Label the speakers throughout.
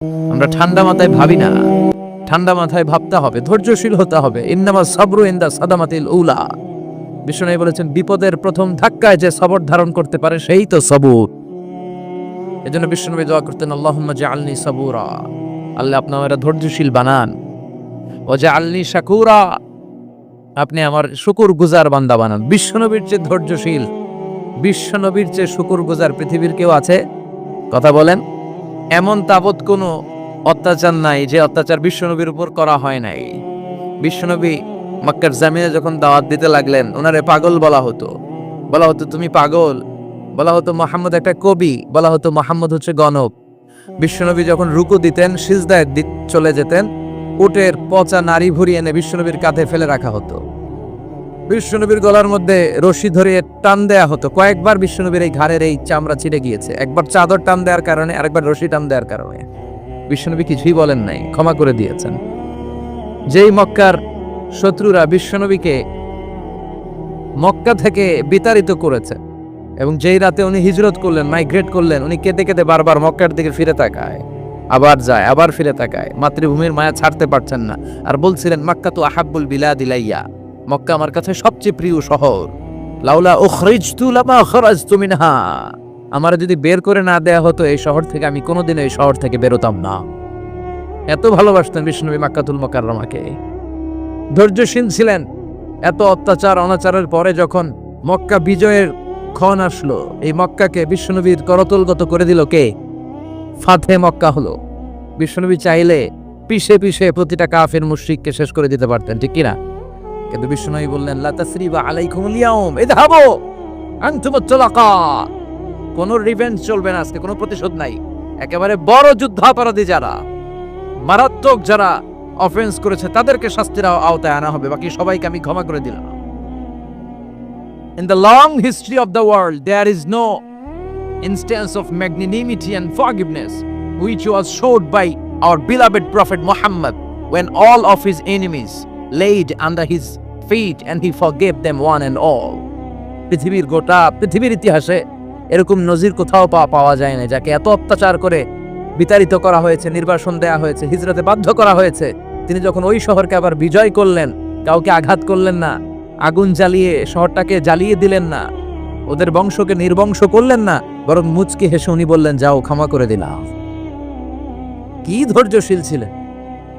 Speaker 1: আমরা ঠান্ডা মাথায় ভাবি না, ঠান্ডা মাথায় ভাবতে হবে, ধৈর্যশীল হতে হবে। ইন্নামা সাবরু ইনদা সাদামাতিল উলা। বিষ্ণু বলেছেন, বিপদের প্রথম ধাক্কায় যে সবর ধারণ করতে পারে সেই তো সবুর। এজন্য বিষ্ণু দোয়া করতেন, আল্লাহুম্মা জাআলনি সাবুরা, আল্লাহ আপনি আমারে ধৈর্যশীল বানান। ওয়া জাআলনি শাকুরা, আপনি আমার শুকরগুজার বান্দা বানান। বিশ্বনবীর চেয়ে ধৈর্যশীল, বিশ্বনবীর চেয়ে শুকরগুজার পৃথিবীর কেউ আছে? কথা বলেন। এমন তাবৎ কোনো অত্যাচার নাই যে অত্যাচার বিশ্বনবীর উপর করা হয় নাই। বিশ্বনবী মক্কার জামিনে যখন দাওয়াত দিতে লাগলেন, ওনারে পাগল বলা হতো, তুমি পাগল, বলা হতো মুহাম্মদ একটা কবি, বলা হতো মুহাম্মদ হচ্ছে গণক। বিশ্বনবী যখন রুকু দিতেন, সিজদায় চলে যেতেন, উটের পচা নারী ভুড়ি এনে বিশ্বনবীর কাঁধে ফেলে রাখা হতো। বিশ্বনবীর গলার মধ্যে রশি ধরিয়ে টান দেয়া হতো। কয়েকবার বিশ্বনবীর এই ঘাড়ের এই চামড়া ছিঁড়ে গিয়েছে, একবার চাদর টান দেওয়ার কারণে, আরেকবার রশি টান দেওয়ার কারণে। বিশ্বনবী কিছুই বলেন নাই, ক্ষমা করে দিয়েছেন। যেই মক্কার শত্রুরা বিশ্বনবীকে মক্কা থেকে বিতাড়িত করেছে, এবং যেই রাতে উনি হিজরত করলেন, মাইগ্রেট করলেন, উনি কেঁদে কেঁদে বারবার মক্কার দিকে ফিরে তাকায়, আবার যায়, আবার ফিরে তাকায়, মাতৃভূমির মায়া ছাড়তে পারছেন না। আর বলছিলেন, মক্কা তো আহাব্বুল বিলাদ ইলাইয়া, মক্কা আমার কাছে সবচেয়ে প্রিয় শহর। লাউলা উখরিজতু লামা খরাজতু মিনহা, আমার যদি বের করে না দেয়া হতো এই শহর থেকে, আমি কোনোদিন এই শহর থেকে বেরোতাম না। এত ভালোবাসতেন বিষ্ণুনবী মক্কাতুল মুকাররমাকে। ধৈর্যশীল ছিলেন। এত অত্যাচার অনাচারের পরে যখন মক্কা বিজয়ের ক্ষণ আসলো, এই মক্কাকে বিশ্বনবীর করতলগত করে দিল কে? ফাতে মক্কা হলো। বিশ্বনবী চাইলে পিষে পিষে প্রতিটা কাফের মুশরিককে শেষ করে দিতে পারতেন, ঠিক কিনা? কিন্তু বিশ্বনবী বললেন, লা তাসরিবা আলাইকুমুল ইয়াউম ইযহাবু আনতুমুত তুলাকা। কোনো রিভেঞ্জ চলবে না আজকে, কোনো প্রতিশোধ নাই। একেবারে বড় যুদ্ধাপরাধী যারা, মারাত্মক যারা অফেন্স করেছে, তাদেরকে শাস্তির আওতায় আনা হবে, বাকি সবাইকে আমি ক্ষমা করে দিলাম। In the long history of the world, there is no instance of magnanimity and forgiveness which was showed by our beloved Prophet Muhammad when all of his enemies laid under his feet and he forgave them one and all. পৃথিবীর ইতিহাসে এরকম নজির কোথাও পাওয়া যায় না, যাকে এত অত্যাচার করে বিতাড়িত করা হয়েছে, নির্বাসন দেয়া হয়েছে, হিজরতে বাধ্য করা হয়েছে। তিনি যখন ওই শহরকে আবার বিজয় করলেন, কাউকে আঘাত করলেন না, আগুন জ্বালিয়ে শহরটাকে জ্বালিয়ে দিলেন না, ওদের বংশকে নির্বংশ করলেন না, বরং মুচকি হেসে উনি বললেন, যাও ক্ষমা করে দিলাম। কি ধৈর্যশীল ছিলেন।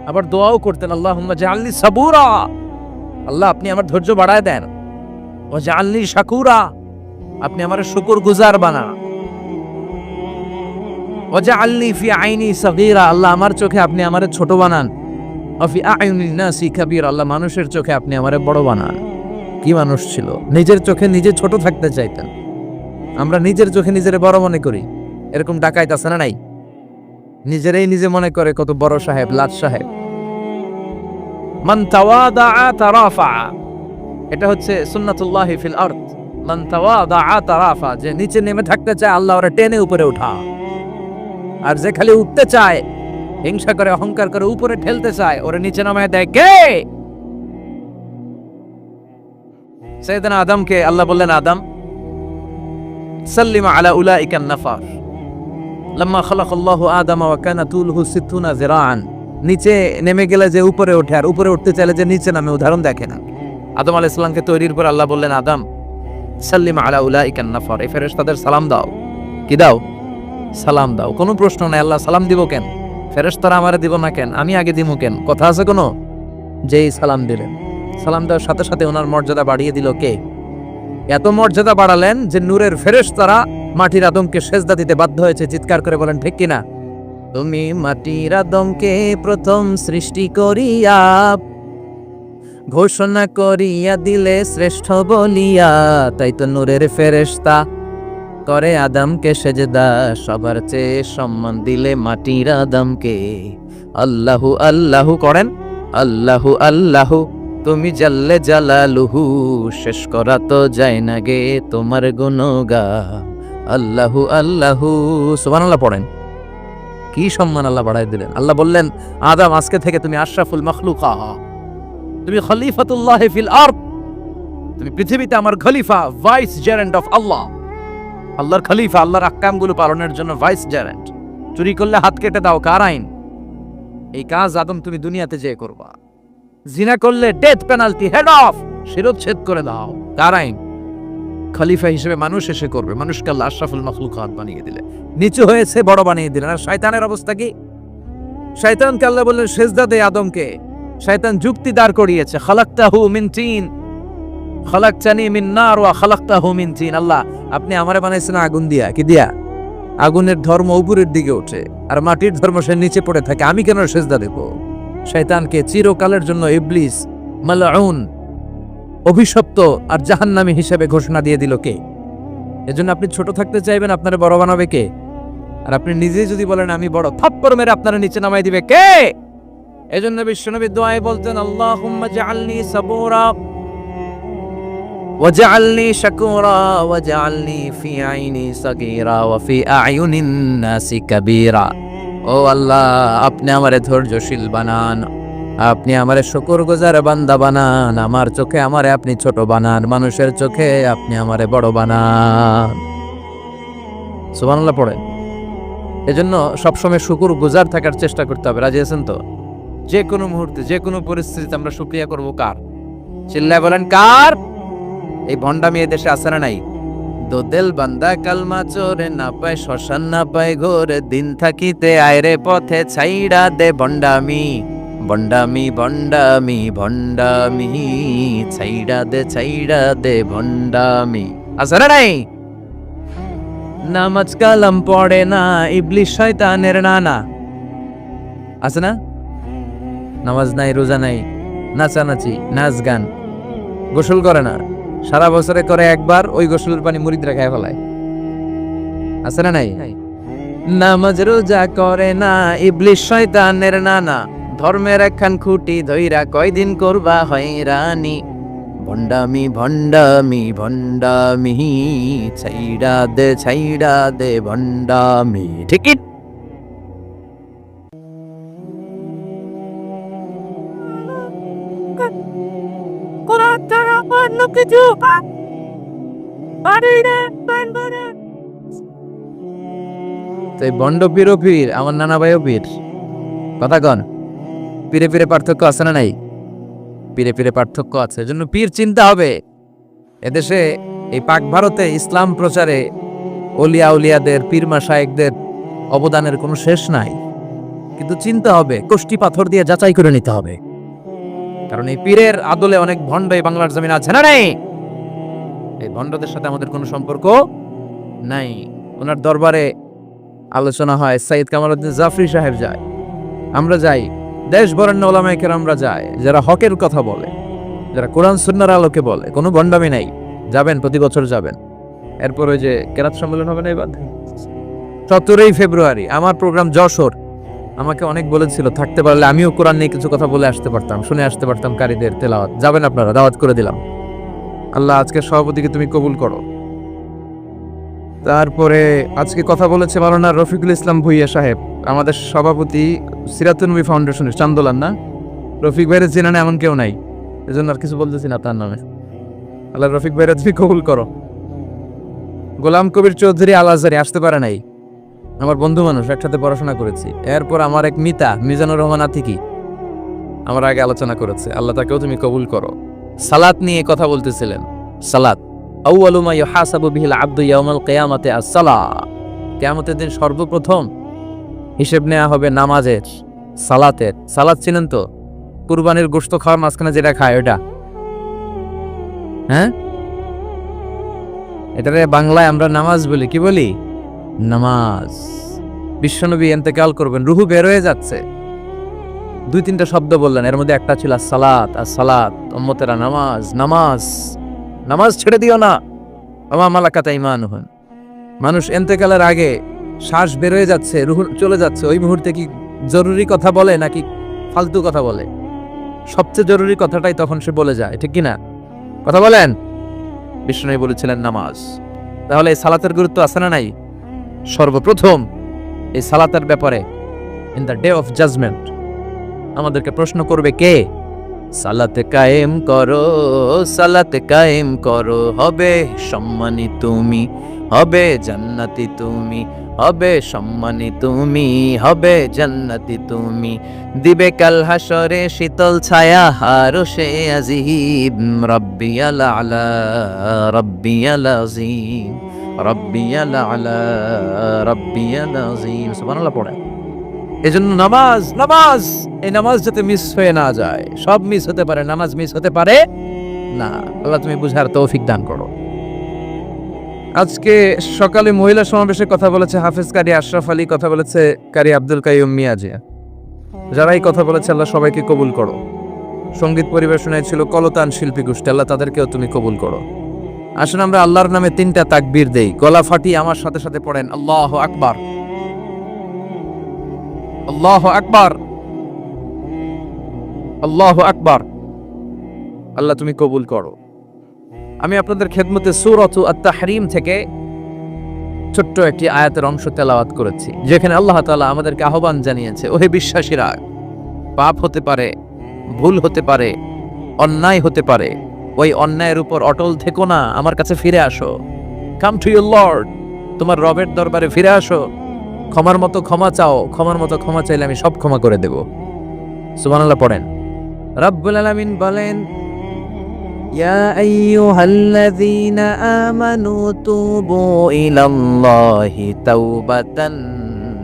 Speaker 1: আবার দোয়াও করতেন, আল্লাহুম্মা জাআলনি সাবুরা, আল্লাহ আপনি আমার ধৈর্য বাড়ায় দেন। ওয়া জাআলনি শাকুরা, আপনি আমার শুকরগুজার বানান। ওয়া জাআলনি ফি আইনি সাগীরা, আল্লাহ আমার চোখে আপনি আমারে ছোট বানান। ওয়া ফি আয়ুনিন নাসি কাবীরা, আল্লাহ মানুষের চোখে আপনি আমারে বড় বানান। কি মানুষ ছিল, নিজের চোখে নিজে ছোট থাকতে চাইতেন। আমরা নিজের চোখে নিজের বড় মনে করি, এরকম ডাকাইত আছে না নাই? নিজেরাই নিজে মনে করে কত বড় সাহেব, লাট সাহেব। মান তাওয়াদা তারাফা, এটা হচ্ছে সুন্নাতুল্লাহি ফিল আরদ। মান তাওয়াদা তারাফা, যে নিচে নেমে থাকতে চায় আল্লাহ ওরে টেনে উপরে উঠা, আর যে খালি উঠতে চায়, হিংসা করে, অহংকার করে, উপরে ঠেলতে চায়, ওরে নিচে নামায় দেয় কে? সাইয়েদনা আদমকে আল্লাহ বললেন, আদম সাল্লিমা আলা উলাইকান নাফার লাম্মা খালাকাল্লাহু আদামা ওয়া কানা তুলহু 60 যিরাআন। নিচে নেমে গেলে যে উপরে ওঠে, আর উপরে উঠতে চাইলে যে নিচে নামে, উদাহরণ দেখেন। আদম আলাইহিস সালামকে তৈরির পর আল্লাহ বললেন, আদম সাল্লিমা আলা উলাইকান নাফার, এই ফেরেশতাদের সালাম দাও। কি দাও? সালাম দাও। কোনো প্রশ্ন নাই, আল্লাহ সালাম দিব কেন? ফেরেশতারা আমারে দিব না কেন? আমি আগে দিব কেন? কথা আছে কোনো? যেই সালাম দিলেন, সালাম দেওয়ার সাথে সাথে ওনার মর্যাদা বাড়িয়ে দিল কে? এত মর্যাদা বাড়ালেন যে নূরের ফেরেশতারা মাটির আদমকে সেজদা দিতে বাধ্য হয়েছে। চিৎকার করে বলেন ঠিক কিনা? তুমি মাটির আদমকে প্রথম সৃষ্টি করিয়া ঘোষণা করিয়া দিলে শ্রেষ্ঠ বলিয়া, তাই তো নূরের ফেরেশতা করে আদমকে সেজদা, সবার চেয়ে সম্মান দিলে মাটির আদমকে। আল্লাহু আল্লাহু করেন, আল্লাহু আল্লাহু তুমি জাল্লে জালালুহু, শেষ করা তো যায় না গে তোমার গুণগান। আল্লাহু আল্লাহু, সুবহানাল্লাহ পড়েন। কি সম্মান আল্লাহ বাড়ায় দিলেন। আল্লাহ বললেন, আদম আজকে থেকে তুমি আশরাফুল মাখলুকা, তুমি খলিফাতুল্লাহ ফিল আরদ, তুমি পৃথিবীতে আমার খলিফা, ভাইস জেরেন্ট অফ আল্লাহ। আল্লাহর খলিফা, আল্লাহর আহকামগুলো পালনের জন্য ভাইস জেরেন্ট। চুরি করলে হাত কেটে দাও, কার আইন? এই কাজ আদম তুমি দুনিয়াতে যেয়ে করবা। জিনা করলে ডেথ পেনাল্টি, হেড অফ, শিরোচ্ছেদ করে দাও। কার আইন? খলিফা হিসেবে মানুষ এসে করবে। মানুষকে আল্লাহ আশরাফুল মাখলুকাত বানিয়ে দিলে, নিচু হয়েছে বড় বানিয়ে দিলেন। আর শয়তানের অবস্থা কি? শয়তানকে আল্লাহ বললেন সেজদা দে আদমকে। শয়তান যুক্তি দাঁড় করিয়েছে, খালাকতাহু মিন তিন খালাকতানি মিন নার ওয়া খালাকতাহু মিন তিন। আল্লাহ আপনি আমারে বানাইছেন আগুন দিয়া, কি দিয়া? আগুনের ধর্ম উপরের দিকে ওঠে আর মাটির ধর্ম সে নিচে পড়ে থাকে, আমি কেন সেজদা দেব? শয়তানকে চিরকালের জন্য ইবলিস মালউন, অভিশপ্ত আর জাহান্নামী হিসেবে ঘোষণা দিয়ে দিল কে? এজন্য আপনি ছোট থাকতে চাইবেন, আপনারে বড় বানাবে কে? আর আপনি নিজেই যদি বলেন আমি বড়, থাপ্পড় মেরে আপনারা নিচে নামাই দিবে কে? এজন্য বিশ্বনবী দোয়ায় বলতেন, আল্লাহুম্মা জাআলনি সাবুরা ওয়াজআলনি শাকুরা ওয়াজআলনি ফি আইনি সাগীরা ওয়া ফি আ'য়ুনিন নাসি কাবীরা। ও আল্লাহ, আপনি আমারে ধৈর্যশীল বানান, আপনি আমারে শুকরগুজার বান্দা বানান, আমার চোখে আমারে আপনি ছোট বানান, মানুষের চোখে আপনি আমারে বড় বানান। সুবহানাল্লাহ পড়ে। এজন্য সবসময় শুকরগুজার থাকার চেষ্টা করতে হবে। রাজি আছেন তো? যে কোনো মুহূর্তে, যে কোনো পরিস্থিতিতে আমরা শুকরিয়া করব কার? চিল্লায় বলেন কার? এই ভণ্ডামি এই দেশে আছে না নাই? দোদেল বান্দা কালমা চোরে, না পায় শ্মশান না পায় ঘোরে, দিন থাকিতে আয়রে পথে ছাইড়া দে ভণ্ডামি ভণ্ডামি ভণ্ডামি ভণ্ডামি, ছাইড়া দে ভণ্ডামি। আছে না নাই? নামাজ কালাম পড়ে না, ইবলিস শয়তানের নানা। আছে না? নামাজ নাই, রোজা নাই, নাচানাচি, নাচ গান, গোসল করে না, সারা বছরে করে একবার, ওই গোসলের পানি মুরিদরা খায় ফেলায়। আছে না নাই? নামাজ রোজা করে না, ইবলিস শয়তানের নানা, ধর্মের একখান খুঁটি ধইরা কয়দিন করবা হয়রানি, ভণ্ডামি ভণ্ডামি ভণ্ডামি, ছাইড়া দে ভণ্ডামি। ঠিক কি? বন্ড পীর ও পীর, আমার নানা ভাইও পীর। কথা কন, পীরে পীরে পার্থক্য আছে না নাই? পীরে পীরে পার্থক্য আছে, এজন্য পীর চিন্তা হবে। এদেশে এই পাক ভারতে ইসলাম প্রচারে ওলিয়া উলিয়াদের, পীর মাশায়েখদের অবদানের কোনো শেষ নাই। কিন্তু চিন্তা হবে, কষ্টি পাথর দিয়ে যাচাই করে নিতে হবে। কারণ এই পীরের আদলে অনেক ভণ্ড এই বাংলার জমিন আছে না নাই? এই ভণ্ডদের সাথে আমাদের কোনো সম্পর্ক নাই। ওনার দরবারে আলোচনা হয়, সাইয়্যিদ কামালউদ্দিন জাফরি সাহেব যায়, আমরা যাই, দেশ বরেণ্য ওলামায়ে কেরামরা যায়, যারা হকের কথা বলে, যারা কোরআন সুন্নাহর আলোকে বলে, কোনো ভণ্ডামি নাই। যাবেন, প্রতি বছর যাবেন। এরপর ওই যে কেরাত সম্মেলন হবে না এবার 17 ফেব্রুয়ারি, আমার প্রোগ্রাম যশোর। আমাকে অনেক বলেছিল থাকতে পারলে আমিও কোরআন নিয়ে কিছু কথা বলে আসতে পারতাম, শুনে আসতে পারতাম কারীদের তেলাওয়াত। যাবেন আপনারা, দাওয়াত করে দিলাম। আল্লাহ আজকে সভাপতিকে তুমি কবুল করো। তারপরে আজকে কথা বলেছে মাওলানা রফিকুল ইসলাম ভুইয়া সাহেব, আমাদের সভাপতি সিরাতুন নবী ফাউন্ডেশনের চান্দোলান। না, রফিক ভাইয়ের চেনা না এমন কেউ নাই, এজন্য আর কিছু বলতেছি না তার নামে। আল্লাহ রফিক ভাইয়ের তুমি কবুল করো। গোলাম কবির চৌধুরী আল আজহারি আসতে পারে নাই, আমার বন্ধু মানুষ, একসাথে পড়াশোনা করেছি। এরপর আমার এক মিতা মিজানুর রহমান আতিকি আমার আগে আলোচনা করেছে, আল্লাহ তাকেও তুমি কবুল করো। সালাত নিয়ে কথা বলতেছিলেন। সালাত আউয়ালু মা ইউহাসাবু বিহিল আবদু ইয়াউমাল কিয়ামাতি আস-সালাত। কিয়ামতের দিন সর্বপ্রথম হিসেব নেওয়া হবে নামাজের, সালাতের। সালাত চিনেন তো? কুরবানির গোশত খাওয়ার মাঝখানে যেটা খায় ওটা, হ্যাঁ, এটারে বাংলায় আমরা নামাজ বলি। কি বলি? নামাজ। বিশ্বনবী ইন্তেকাল করবেন, রুহু বের হয়ে যাচ্ছে, 2-3টা শব্দ বললেন, এর মধ্যে একটা ছিল সালাত। আর সালাত, উম্মতেরা নামাজ, নামাজ, নামাজ ছেড়ে দিও না। ওমা মালাকাত আইমানুহুম। মানুষ ইন্তেকালের আগে শ্বাস বের হয়ে যাচ্ছে, রুহু চলে যাচ্ছে, ওই মুহূর্তে কি জরুরি কথা বলে নাকি ফালতু কথা বলে? সবচেয়ে জরুরি কথাটাই তখন সে বলে যায়, ঠিক কিনা? কথা বলেন। বিষ্ণু বলেছিলেন নামাজ। তাহলে এই সালাতের গুরুত্ব আছে না নাই? সর্বপ্রথম এই সালাতের ব্যাপারে in the day of judgement আমাদেরকে প্রশ্ন করবে কে? সালাতে কায়েম করো, সালাতে কায়েম করো, হবে সম্মানী তুমি, হবে জান্নাতি তুমি, হবে সম্মানী তুমি, হবে জান্নাতি তুমি, দিবে কাল হাসরে শীতল ছায়া আরশে আজিম। রব্বিয়াল আলা রব্বিয়াল আযীম রব্বিয়াল আলা রব্বিয়াল আযীম। সুবহানাল্লাহ পড়ে। এজন্য নামাজ নামাজ, এই নামাজ যাতে মিস হয়ে না যায়। সব মিস হতে পারে, নামাজ মিস হতে পারে না। আল্লাহ তুমি বুঝার তৌফিক দান করো। আজকে সকালে মহিলা সমাবেশে কথা বলেছে হাফেজ কারি আশরাফ আলী, কথা বলেছে কারি আব্দুল কাইয়ুম মিয়াজিয়া। যারা এই কথা বলেছে আল্লাহ সবাইকে কবুল করো। সঙ্গীত পরিবেশনায় ছিল কলতান শিল্পী গোষ্ঠী, আল্লাহ তাদেরকেও তুমি কবুল করো। আসুন আমরা আল্লাহর নামে 3টা তাকবীর দেই, গলা ফাটিয়ে আমার সাথে সাথে পড়েন আল্লাহু আকবার, আল্লাহু আকবার, আল্লাহু আকবার। আল্লাহ তুমি কবুল করো। আমি আপনাদের খেদমতে সূরাতু আত-তাহরীম থেকে ছোট্ট একটি আয়াতের অংশ তেলাওয়াত করেছি, যেখানে আল্লাহ তাআলা আমাদেরকে আহ্বান জানিয়েছে, ওহে বিশ্বাসীরা, পাপ হতে পারে, ভুল হতে পারে, অন্যায় হতে পারে, ওই অন্যায়ের উপর অটল থেকো না, আমার কাছে ফিরে আসো। কাম টু ইউর লর্ড, তোমার রবের দরবারে ফিরে আসো, ক্ষমার মতো ক্ষমা চাও, ক্ষমার মতো ক্ষমা চাইলে আমি সব ক্ষমা করে দেব। সুবহানাল্লাহ পড়েন। রব্বুল আলামিন বলেন, ইয়া আইয়ুহাল্লাযীনা আমানু তুবু ইলাল্লাহি তাওবাতান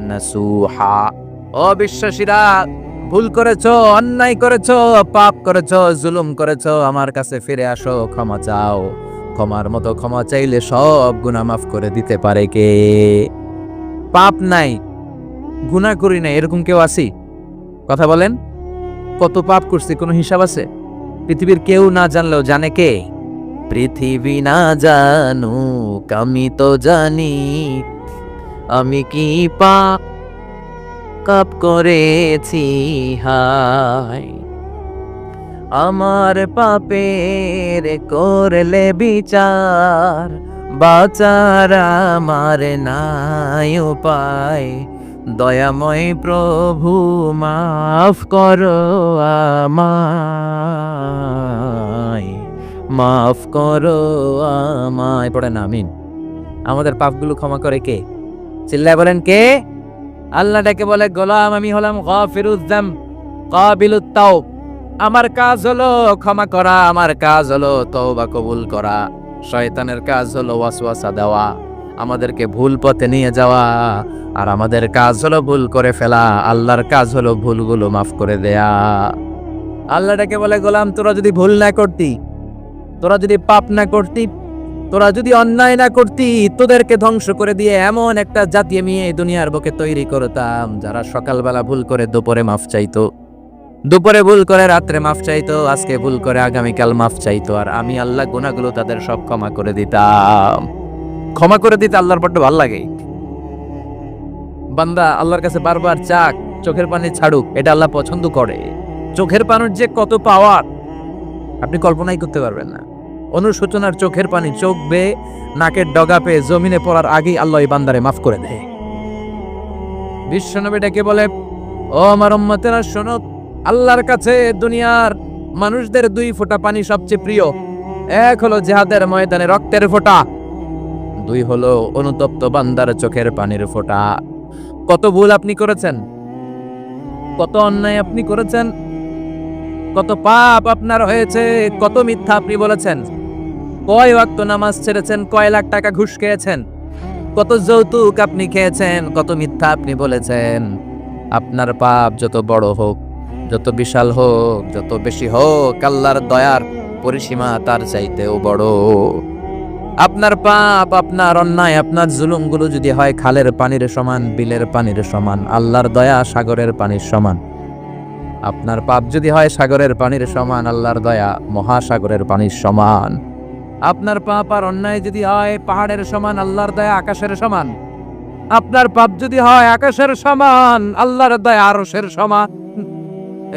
Speaker 1: নাসুহা। ও বিশ্বাসীরা, ভুল করেছো, অন্যায় করেছো, পাপ করেছো, জুলুম করেছো, আমার কাছে ফিরে আসো, ক্ষমা চাও। ক্ষমার মতো ক্ষমা চাইলে সব গুনাহ মাফ করে দিতে পারে কে? পাপ নাই, গুনাহ করি নাই, এরকম কেউ আছি? কথা বলেন। কত পাপ করছি, কোনো হিসাব আছে? পৃথিবীর কেউ না জানলেও জানে কে? পৃথিবী না জানুক আমি তো জানি, আমি কি পাপ করেছি হায়। আমার পাপের করলে বিচার, বাঁচার আমার নাই উপায়। দয়াময় প্রভু মাফ করো আমায়, মাফ করো আমায়। পড়েন আমিন। আমাদের পাপগুলো ক্ষমা করে কে? চিল্লায় বলেন কে? আল্লাহ ডেকে বলে, গোলাম আমি হলাম গাফিরুয যাম কাবিলুত তাওব। আমার কাজ হলো ক্ষমা করা, আমার কাজ হলো তওবা কবুল করা। শয়তানের কাজ হলো ওয়াসওয়াসা দেওয়া, আমাদেরকে ভুল পথে নিয়ে যাওয়া। আর আমাদের কাজ হলো ভুল করে ফেলা, আল্লাহর কাজ হলো ভুলগুলো মাফ করে দেয়া। আল্লাহ ডেকে বলে, গোলাম তোরা যদি ভুল না করতি, তোরা যদি পাপ না করতি, তোরা যদি অন্যায় না করতি, তোদেরকে ধ্বংস করে দিয়ে এমন একটা জাতি আমি এই দুনিয়ার বুকে তৈরি করতাম, যারা সকালবেলা ভুল করে দুপুরে মাফ চাইতো, দুপুরে ভুল করে রাত্রে মাফ চাইতো, আজকে ভুল করে আগামীকাল মাফ চাইতো। আর আমি আল্লাহ গুনাহগুলো তাদের সব ক্ষমা করে দিতাম। ক্ষমা করে দিতে আল্লাহর বড্ড ভালো লাগে। বান্দা আল্লাহর কাছে বারবার চাক, চোখের পানি ছাড়ুক, এটা আল্লাহ পছন্দ করে। চোখের পানির যে কত পাওয়ার আপনি কল্পনাই করতে পারবেন না। অনুশোচনার চোখের পানি চোখ বেয়ে নাকের ডগা পেয়ে জমিনে পড়ার আগেই আল্লাহ এই বান্দারে মাফ করে দেয়। বিশ্বনবী ডেকে বলে, ও আমার উম্মতেরা শোনো, আল্লাহর কাছে দুনিয়ার মানুষদের 2 ফোঁটা পানি সবচেয়ে প্রিয়। এক হলো জিহাদের ময়দানে রক্তের ফোঁটা, 2 হলো অনুতপ্ত বান্দার চোখের পানির ফোঁটা। কত ভুল আপনি করেছেন, কত অন্যায় আপনি করেছেন, কত পাপ আপনার হয়েছে, কত মিথ্যা আপনি বলেছেন, কয় ওয়াক্ত নামাজ ছেড়েছেন, কয় লাখ টাকা ঘুষ খেয়েছেন, কত যৌতুক আপনি খেয়েছেন, কত মিথ্যা আপনি বলেছেন। আপনার পাপ যত বড় হোক, যত বিশাল হোক, যত বেশি হোক, আল্লাহর দয়ার পরিসীমা তার চাইতেও বড়। আপনার পাপ, আপনার অন্যায়, আপনার জুলুমগুলো যদি হয় খালের পানির সমান, বিলের পানির সমান, আল্লাহর দয়া সাগরের পানির সমান। আপনার পাপ যদি হয় সাগরের পানির সমান, আল্লাহর দয়া মহাসাগরের পানির সমান। আপনার পাপ আর অন্যায় যদি হয় পাহাড়ের সমান, আল্লাহর দয়া আকাশের সমান। আপনার পাপ যদি হয় আকাশের সমান, আল্লাহর দয়া আরশের সমান।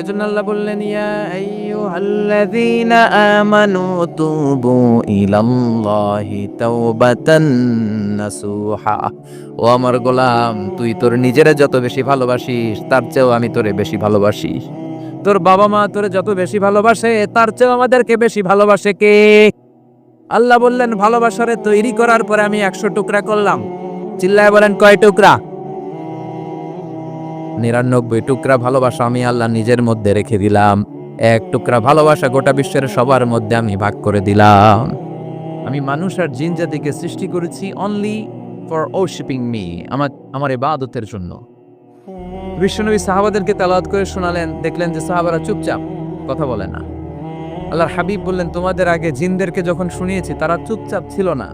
Speaker 1: এজন্য আল্লাহ বললেন, ইয়া আইয়ুহাল্লাযীনা আমানু তুবু ইলাল্লাহি তাওবাতান নাসুহা। ও আমার গোলাম, তুই তোর নিজেরে যত বেশি ভালোবাসিস, তার চেয়েও আমি তোরে বেশি ভালোবাসি। তোর বাবা মা তোরে যত বেশি ভালোবাসে, তার চেয়েও আমাদেরকে বেশি ভালোবাসে কে? আল্লাহ বললেন, ভালোবাসারে তৈরি করার পরে আমি 100 টুকরা করলাম, চিল্লায় বলেন কয় টুকরা? 99 টুকরা ভালোবাসা আমি আল্লাহ নিজের মধ্যে রেখে দিলাম, 1 টুকরা ভালোবাসা গোটা বিশ্বের সবার মধ্যে আমি ভাগ করে দিলাম। আমি মানুষ আর জিন জাতিকে সৃষ্টি করেছি অনলি ফর ওরশিপিং মি, আমার ইবাদতের জন্য। বিশ্বনবী সাহাবাদেরকে তেলাওয়াত করে শোনালেন, দেখলেন যে সাহাবারা চুপচাপ, কথা বলে না। আল্লাহর হাবিব বললেন, তোমাদের আগে জিনদেরকে যখন শুনিয়েছি তারা চুপচাপ ছিল না,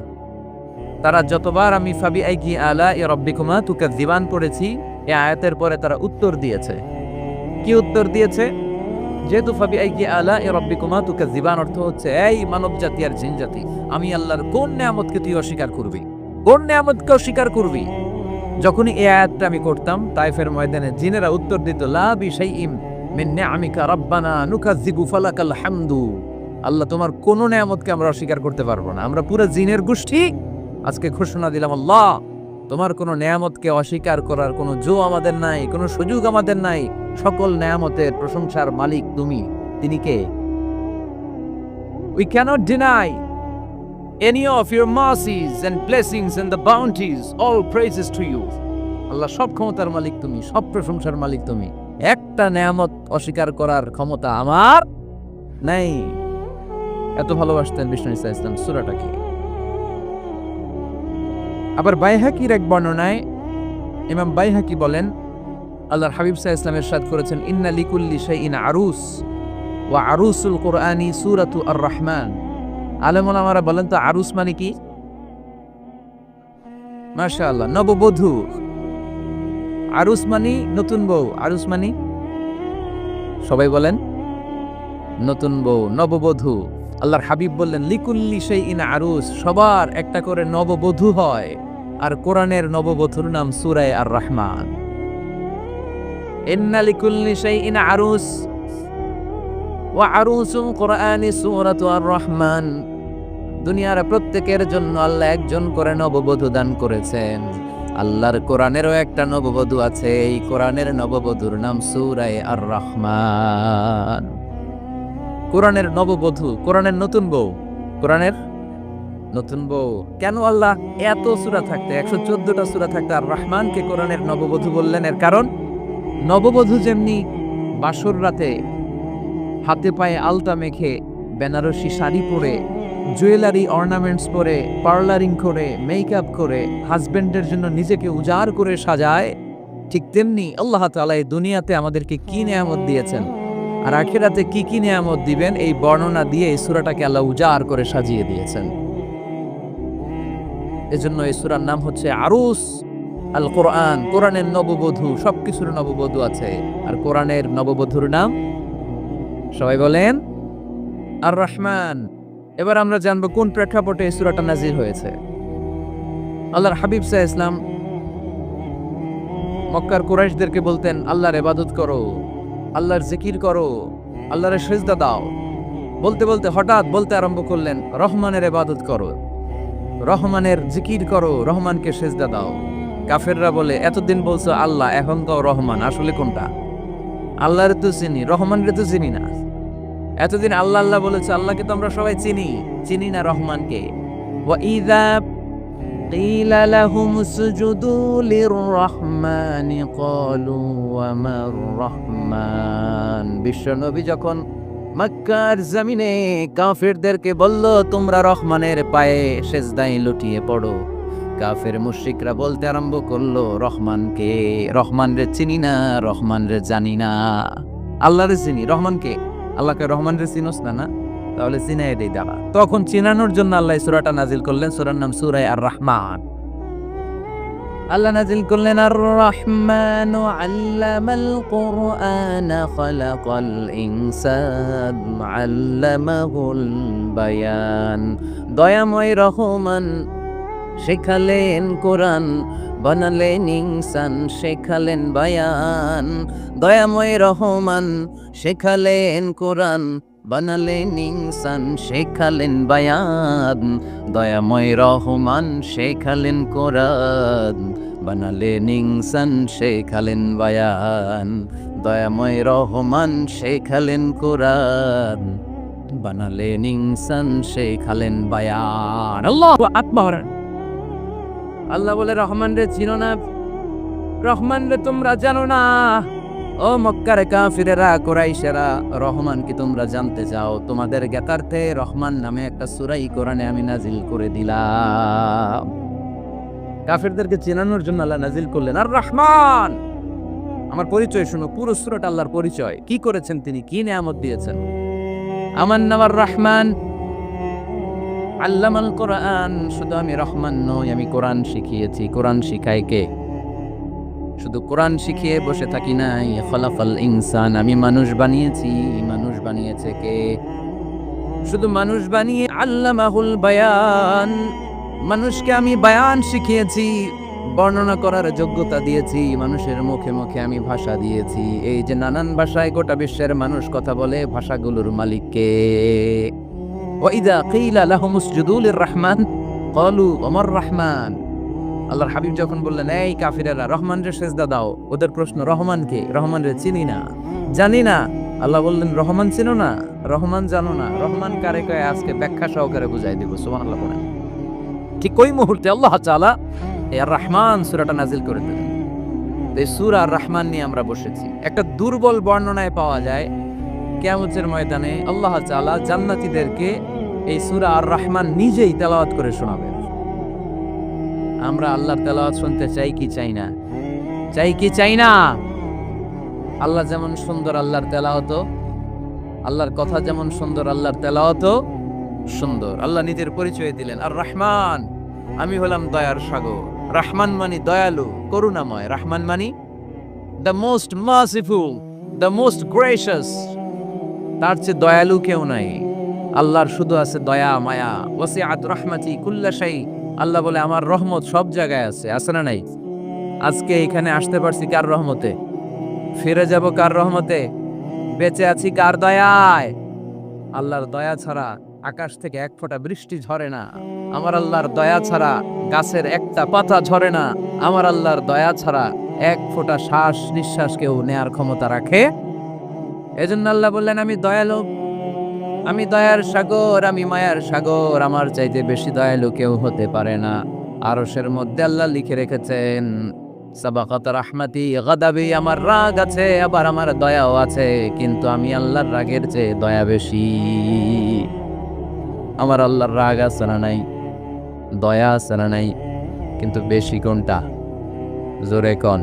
Speaker 1: তারা যতবার আমি ফাবি আইকি আলা ইয়া রাব্বিকুমা তুকাযিবান পড়েছি, এই আয়াতের পরে তারা উত্তর দিয়েছে। কি উত্তর দিয়েছে? যেহেতু ফাবি আইকি আলা ইয়া রাব্বিকুমা তুকাযিবান অর্থ হচ্ছে, এই মানব জাতি আর জিন জাতি, আমি আল্লাহর কোন নিয়ামতকে তুই অস্বীকার করবি, কোন নিয়ামতকে অস্বীকার করবি? যখনই এই আয়াতটা আমি করতাম, তাইফের ময়দানে জিনেরা উত্তর দিত, লা বিশাইইম মিন নিআমিকা রাব্বানা নুকাযিবু ফালাকাল হামদু। আল্লাহ, তোমার কোন নিয়ামতকে আমরা অস্বীকার করতে পারবো না। আমরা পুরো জিনের গোষ্ঠী আজকে ঘোষণা দিলাম, আল্লাহ তোমার কোন নিয়ামতকে অস্বীকার করার কোনো জো আমাদের নাই, কোনো সুযোগ আমাদের নাই। সকল নিয়ামতের প্রশংসার মালিক তুমি। তিনি কে? We cannot deny any of your mercies and blessings and the bounties. All praises to you. আল্লাহ, সব ক্ষমতার মালিক তুমি, সব প্রশংসার মালিক তুমি। একটা নিয়ামত অস্বীকার করার ক্ষমতা আমার নাই। এত ভালোবাসতেন বিষ্ণু ইসা ইসলাম। সূরাটা কি? আবার বাইহাকির এক বর্ণনায় ইমাম বাইহাকি বলেন, আল্লাহর হাবিব সাল্লাল্লাহু আলাইহি ওয়াসাল্লাম ইরশাদ করেছেন, ইন্না লিকুল্লি শাইইন আরুস ওয়া আরুসুল কুরআনি সূরাতু আর-রাহমান। আলেম ওলামারা বলেন তো আরুস মানে কি? মাশাআল্লাহ, নববধূ। আরুস মানে নতুন বউ। আরুস মানে, সবাই বলেন, নতুন বউ, নববধূ। আল্লাহর হাবিব বললেন, লিকুল্লি শাইইন আরুস, সবার একটা করে নববধূ হয়। আর কোরআনের নববধূর নাম সূরা আর-রাহমান। ইন্না লিকুল্লি শাইইন আরুস ওয়া আরুসুল কুরআনি সূরাতু আর-রাহমান। দুনিয়ার প্রত্যেকের জন্য আল্লাহ একজন করে নববধূ দান করেছেন। আল্লাহর কোরআনেরও একটা নববধূ আছে, এই কোরআনের নববধূর নাম সূরা আর-রাহমান। কোরআনের নববধূ, কোরআনের নতুন বউ, কোরআনের নতুন বউ। কেন আল্লাহ এত সূরা থাকতে, 114টা সূরা থাকতে আর রহমানকে কোরআনের নববধূ বললেন? এর কারণ, নববধূ যেমনি বাসর রাতে হাতে পায়ে আলতা মেখে, বেনারসি শাড়ি পরে, জুয়েলারি অর্নামেন্টস পরে, পার্লারিং করে, মেকআপ করে হাজবেন্ডের জন্য নিজেকে উজাড় করে সাজায়, ঠিক তেমনি আল্লাহ তাআলা এই দুনিয়াতে আমাদেরকে কি নিয়ামত দিয়েছেন আর আখিরাতে কি কি নিয়ামত দিবেন, এই বর্ণনা দিয়ে এই সূরাটাকে আল্লাহ উজাড় করে সাজিয়ে দিয়েছেন। এজন্য এই সূরার নাম হচ্ছে আরুস আল কোরআন। কোরআনের নববধূ, সবকিছুর নববধূ আছে। আর কোরআনের নববধূর নাম, সবাই বলেন, আর রহমান। এবার আমরা জানবো কোন প্রেক্ষাপটে এই সূরাটা নাজিল হয়েছে। আল্লাহর হাবিব সাল্লাল্লাহু আলাইহি ওয়াসাল্লাম মক্কার কুরাইশদেরকে বলতেন, আল্লাহর ইবাদত করো, আল্লাহর জিকির করো, আল্লাহর সিজদা দাও। বলতে বলতে হঠাৎ বলতে আরম্ভ করলেন, রহমানের ইবাদত করো, রহমানের জিকির করো, রহমানকে সিজদা দাও। কাফেররা বলে, এতদিন বলছো আল্লাহ, এখন তো রহমান, আসলে কোনটা? আল্লাহর তো চিনি, রহমানরে তো চিনি না। এতদিন আল্লাহ আল্লাহ বলেছে, আল্লাহকে তো আমরা সবাই চিনি না রহমানকে। ওয়া ইযা কিলা লাহুম উসজুদু লির-রাহমানি ক্বালু ওয়া মার রাহমান। বিশ্বনবী যখন মক্কার জমিনে কাফেরদেরকে বলল, তোমরা রহমানের পায়ে সিজদায় লুটিয়ে পড়ো, কাফের মুশরিকরা বলতে আরম্ভ করলো, রহমানকে, রহমানরে চিনি না, রহমানরে জানি না। আল্লাহরে চিনি, রহমানকে, আল্লাহকে রহমানরে চিনোস না? না, তাহলে চিনাই দেই দাঁড়া। তখন চিনানোর জন্য আল্লাহ সূরাটা নাজিল করলেন। সূরার নাম সূরা আর-রাহমান। আল্লাহ নাজিল করলেন, আর রহমান আল্লামাল কুরআন খালাকাল ইনসান আল্লামাহুল বায়ান। দয়াময় রহমান শেখালেন কোরআন, বানালেন ইনসান, শেখালেন বায়ান। দয়াময় রহমান শেখালেন কোরআন, বানালেন ইনসান, শেখালেন বায়ান। দয়াময় রহমান শেখালেন কোরআন, বানালেন ইনসান, শেখালেন বায়ান। দয়াময় রহমান শেখালেন কোরআন, বানালেন ইনসান, শেখালেন বায়ান। আল্লাহু আকবার। আল্লাহ বলে রহমান রে চিনো না, রহমান রে তোমরা জানো না। ও মক্কার কাফিরেরা, কুরাইশেরা, রহমান কি তোমরা জানতে চাও? তোমাদের জ্ঞাতার্থে রহমান নামে একটা সূরা কোরআনে আমি নাজিল করে দিলাম। কাফিরদেরকে চেনানোর জন্য আল্লাহ নাজিল করলেন আর রহমান। আমার পরিচয় শুনো, পুরো সূরাটা আল্লাহর পরিচয়, কি করেছেন তিনি, কি নিয়ামত দিয়েছেন। আমার নাম আর রহমান, আল্লামাল কোরআন। শুধু আমি রহমান নই, আমি কোরআন শিখিয়েছি। কোরআন শিখায় কে? শুধু কোরআন শিখিয়ে বসে থাকি নাই। খলাফাল ইনসান, আমি মানুষ বানিয়েছি। মানুষ বানিয়েছে কে? শুধু মানুষ বানিয়ে আল্লামাহুল বায়ান, মানুষকে আমি বায়ান শিখিয়েছি, বর্ণনা করার যোগ্যতা দিয়েছি। মানুষের মুখে মুখে আমি ভাষা দিয়েছি। এই যে নানান ভাষায় গোটা বিশ্বের মানুষ কথা বলে, ভাষাগুলোর মালিক কে? ওয়াইদা কিলা লাহুম উসজুদু লিররহমান ক্বালু ওমার রহমান। আল্লাহর হাবিব যখন বললেন, এই কাফিরেরা রহমান রে সেজদা দাও, ওদের প্রশ্ন রহমান কে? রহমান রে চিনি না, জানি না। আল্লাহ বললেন, রহমান চিনো না, রহমান জানো না, রহমান কারে কয় আজকে ব্যাখ্যা সহকারে বুঝাই দিব। সুবহানাল্লাহ বলেন। ঠিক ওই মুহূর্তে আল্লাহ তাআলা এই আর রহমান সূরাটা নাজিল করে দিলেন। এই সূরা আর রহমান নিয়ে আমরা বসেছি। একটা দুর্বল বর্ণনায় পাওয়া যায় কিয়ামতের ময়দানে আল্লাহ তাআলা জান্নাতীদেরকে এই সূরা আর রহমান নিজেই তেলাওয়াত করে শোনাবেন। আমরা আল্লাহর তেলাওয়াত শুনতে চাই কি চাই না? চাই কি চাই না? আল্লাহ যেমন সুন্দর, আল্লাহর তেলাওয়াত, আল্লাহর কথা যেমন সুন্দর, আল্লাহর তেলাওয়াত সুন্দর। আল্লাহ নিজের পরিচয় দিলেন, আর রহমান, আমি হলাম দয়ার সাগর। রহমান মানে দয়ালু, করুণাময়। রহমান মানে the most merciful, the most gracious. তার চেয়ে দয়ালু কেউ নাই। আল্লাহর শুধু আছে দয়া মায়া। ওয়াসিআত রাহমাতি কুল্লা শাই। আল্লাহ বলে আমার রহমত সব জায়গায় আছে। আছে না নাই? আজকে এখানে আসতে পারছি কার রহমতে? ফিরে যাব কার রহমতে? বেঁচে আছি কার দয়ায়? আল্লাহর দয়া ছাড়া আকাশ থেকে এক ফোঁটা বৃষ্টি ঝরে না। আমার আল্লাহর দয়া ছাড়া গাছের একটা পাতা ঝরে না। আমার আল্লাহর দয়া ছাড়া এক ফোঁটা শ্বাস নিঃশ্বাস কেউ নেয়ার ক্ষমতা রাখে? এজন্য আল্লাহ বললেন, আমি দয়ালু, আমি দয়ার সাগর, আমি মায়ার সাগর। আমার চাইতে বেশি দয়ালু কেউ হতে পারে না। আরশের মধ্যে আল্লাহ লিখে রেখেছেন, সাবাকাত রাহমাতি গাদাবি, আমার রাগ আছে, আবার আমার দয়াও আছে, কিন্তু আমি আল্লাহর রাগের চেয়ে দয়া বেশি। আমার আল্লাহর রাগ আছে না নাই? দয়া আছে না নাই? কিন্তু বেশি কোনটা? জোরে কোন,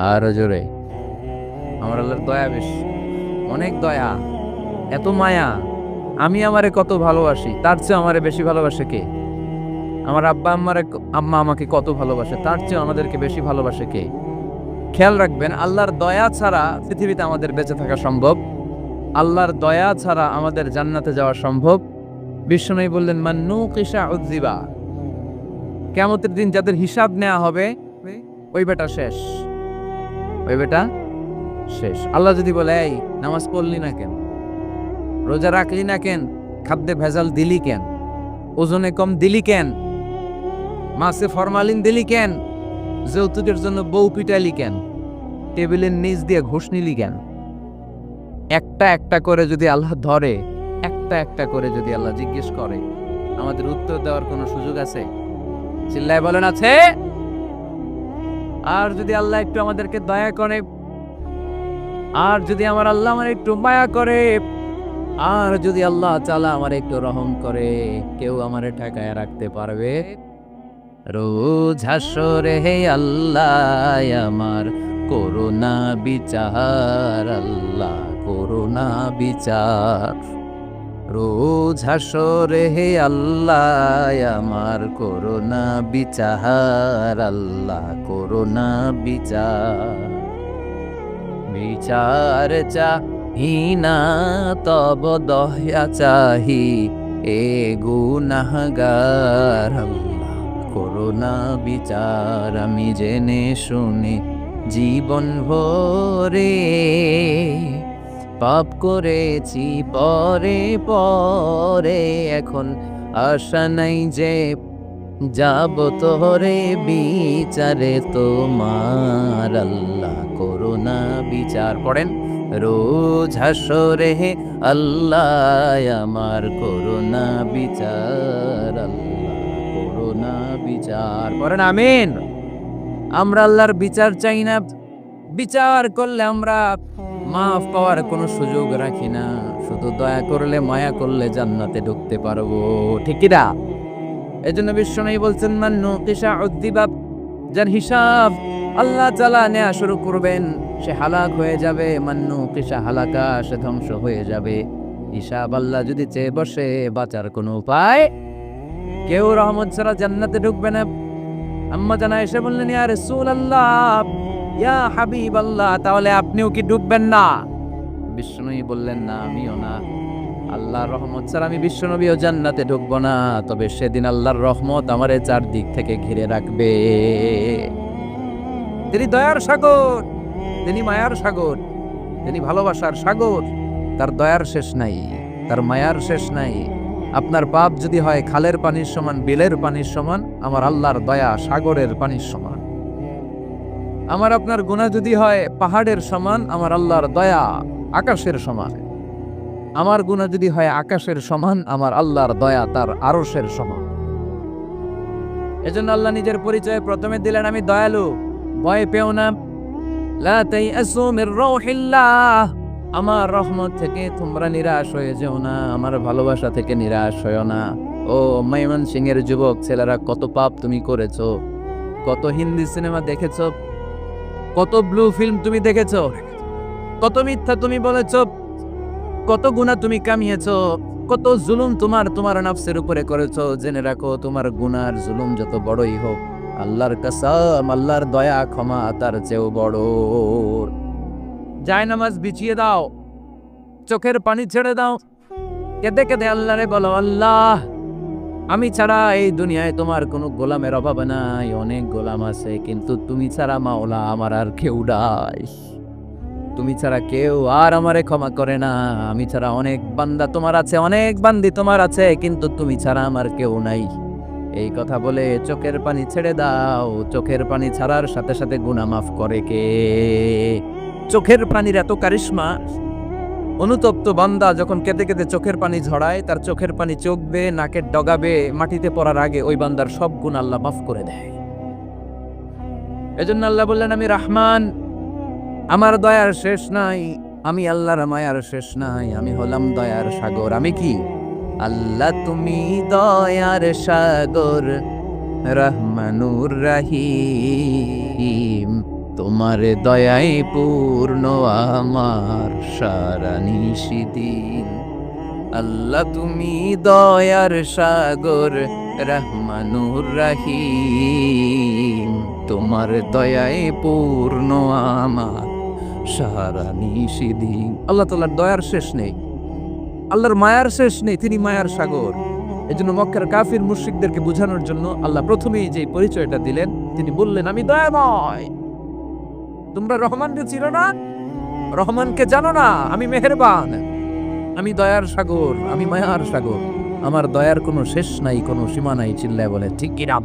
Speaker 1: আর জোরে। আমার আল্লাহর দয়া বেশি, অনেক দয়া, এত মায়া। আমি আমারে কত ভালোবাসি, তার চেয়ে আমারে বেশি ভালোবাসে কে? আমার আম্মা আমাকে কত ভালোবাসে, তার চেয়ে আমাদেরকে বেশি ভালোবাসে কে? খেয়াল রাখবেন, আল্লাহর দয়া ছাড়া পৃথিবীতে আমাদের বেঁচে থাকা সম্ভব। আল্লাহর দয়া ছাড়া আমাদের জান্নাতে যাওয়া সম্ভব। বিশ্বনবী বললেন, মান নুকিশা উযযিবা। কিয়ামতের দিন যাদের হিসাব নেওয়া হবে, ওই বেটা শেষ, ওই বেটা শেষ। আল্লাহ যদি বলে, এই নামাজ পড়লি না কেন, রোজা রাখলি না কেন, খাদ্যে ভেজাল দিলি কেন, ওজনে কম দিলি কেন, মাছে ফরমালিন দিলি কেন, যৌতুকের জন্য বউ পিটাইলি কেন, টেবিলের নিচ দিয়ে ঘুষ নিলি কেন, একটা একটা করে যদি আল্লাহ ধরে, একটা একটা করে যদি আল্লাহ জিজ্ঞেস করে, আমাদের উত্তর দেওয়ার কোনো সুযোগ আছে? চিল্লায় বলেন, আছে? আর যদি আল্লাহ একটু আমাদেরকে দয়া করে, আর যদি আমার আল্লাহ আমার একটু মায়া করে, আর যদি আল্লাহ তাআলা আমার একটু রহম করে, কেউ আমারে ঠেকায় রাখতে পারবে? রোজ হাসরে হে আল্লাহ আমার করুণা বিচার, আল্লাহ করুণা বিচার। রোজ হাসরে হে আল্লাহ আমার করুণা বিচার, আল্লাহ করুণা বিচার। বিচার চাহিনা তব দয়া চাহি, এ গুনাহগার, আল্লাহ করুণা বিচার। আমি জেনে শুনে জীবন ভরে পাপ করেছি পরে পরে, এখন আশা নাই যে যাব তোরে বিচারে তোমার, আল্লাহ করুণা বিচার। পড়েন, রোজ হাসরে হে আল্লাহ আমার করুণা বিচার, আল্লাহ করুণা বিচার করেন। আমিন। আমরা আল্লাহর বিচার চাই না। বিচার করলে আমরা মাফ পাওয়ার কোনো সুযোগ রাখি না। শুধু দয়া করলে, মায়া করলে জান্নাতে ঢুকতে পারবো, ঠিক কি না? এজন্য বিশ্বনবী বলছেন, মান নুকিশা উযযিবা, যার হিসাব আল্লাহ তাআলা নেয়া শুরু করবেন সে হালাক হয়ে যাবে। মান নুকিশা হালাকা, সে ধ্বংস হয়ে যাবে। হিসাব আল্লাহ যদি চেয়ে বসে, বাঁচার কোনো উপায়, কেউ রহমত ছাড়া জান্নাতে ঢুকবে না। আম্মা জানা এসে বললেন, ইয়া রাসূলুল্লাহ, ইয়া হাবিবাল্লাহ, তাহলে আপনিও কি ঢুকবেন না? বিশ্বনবী বললেন, না, আমিও না। আল্লাহর রহমত ছাড়া আমি বিশ্বনবীও জান্নাতে ঢুকবো না। তবে সেদিন আল্লাহর রহমত আমারে চারদিক থেকে ঘিরে রাখবে। তিনি দয়ার সাগর, তিনি মায়ার সাগর, তিনি ভালোবাসার সাগর। তার দয়ার শেষ নাই, তার মায়ার শেষ নাই। আপনার পাপ যদি হয় খালের পানির সমান, বিলের পানির সমান, আমার আল্লাহর দয়া সাগরের পানির সমান। আমার আপনার গুনাহ যদি হয় পাহাড়ের সমান, আমার আল্লাহর দয়া আকাশের সমান। আমার গুনাহ যদি হয় আকাশের সমান, আমার আল্লাহর দয়া তার আরশের সমান। এজন্য আল্লাহ নিজের পরিচয় প্রথমে দিলেন, আমি দয়ালু, ভয় পেও না। লা তাইআসু মির রাউহিল্লাহ, আমার রহমত থেকে তোমরা নিরাশ হয়ে যেও না, আমার ভালোবাসা থেকে নিরাশ হয়ো না। ও ময়মনসিংহের যুবক ছেলেরা, কত পাপ তুমি করেছো, কত হিন্দি সিনেমা দেখেছো, কত ব্লু ফিল্ম তুমি দেখেছো, কত মিথ্যা তুমি বলেছো, কত গুনাহ তুমি কামিয়েছো, কত জুলুম তোমার নফসের উপরে করেছো। জেনে রাখো, তোমার গুনার জুলুম যত বড়ই হোক, আল্লাহর কসম, আল্লাহর দয়া ক্ষমা তার চেয়েও বড়। জায়নামাজ বিছিয়ে দাও, চোখের পানি ছেড়ে দাও, কেঁদে কেঁদে আল্লাহরে বলো, আল্লাহ, আমি ছাড়া এই দুনিয়ায় তোমার কোনো গোলামের অভাব নাই। অনেক গোলাম আছে, কিন্তু তুমি ছাড়া মাওলা আমার আর কেউ নাই। তুমি ছাড়া কেউ আর আমারে ক্ষমা করে না। আমি ছাড়া অনেক বান্দা তোমার আছে, অনেক বান্দি তোমার আছে, কিন্তু তুমি ছাড়া আমার কেউ নাই। এই কথা বলে চোখের পানি ছেড়ে দাও। চোখের পানি ছাড়ার সাথে সাথে গুনাহ মাফ করে কে? চোখের পানির এত কারিশমা, অনুতপ্ত বান্দা যখন কেঁদে কেঁদে চোখের পানি ঝরায়, তার চোখের পানি চোখ বেয়ে নাকের ডগাবে মাটিতে পড়ার আগে ওই বান্দার সব গুনাহ আল্লাহ মাফ করে দেয়। এজন্য আল্লাহ বললেন, আমি রহমান, আমার দয়ার শেষ নাই। আমি আল্লাহর মায়ার শেষ নাই। আমি হলাম দয়ার সাগর। আমি কি? আল্লাহ তুমি দয়ার সাগর, রহমানুর রহিম, তোমার দয়ায় পূর্ণ আমার সারা নিশিদিন। আল্লাহ তুমি দয়ার সাগর, রহমানুর রহিম, তোমার দয়ায় পূর্ণ আমার সারা নিশিদিন। আল্লাহ তাআলার দয়ার শেষ নেই, আল্লাহর মায়ার শেষ নেই, তিনি মায়ার সাগর। এজন্য মক্কার কাফির মুশরিকদেরকে বোঝানোর জন্য আল্লাহ প্রথমেই যে পরিচয়টা দিলেন, তিনি বললেন, আমি দয়াময়। তোমরা রহমানকে চিনো না, রহমানকে জানো না? আমি মেহেরবান, আমি দয়ার সাগর, আমি মায়ার সাগর। আমার দয়ার কোনো শেষ নাই, কোনো সীমা নাই। চিল্লায় বলে ঠিক কি না?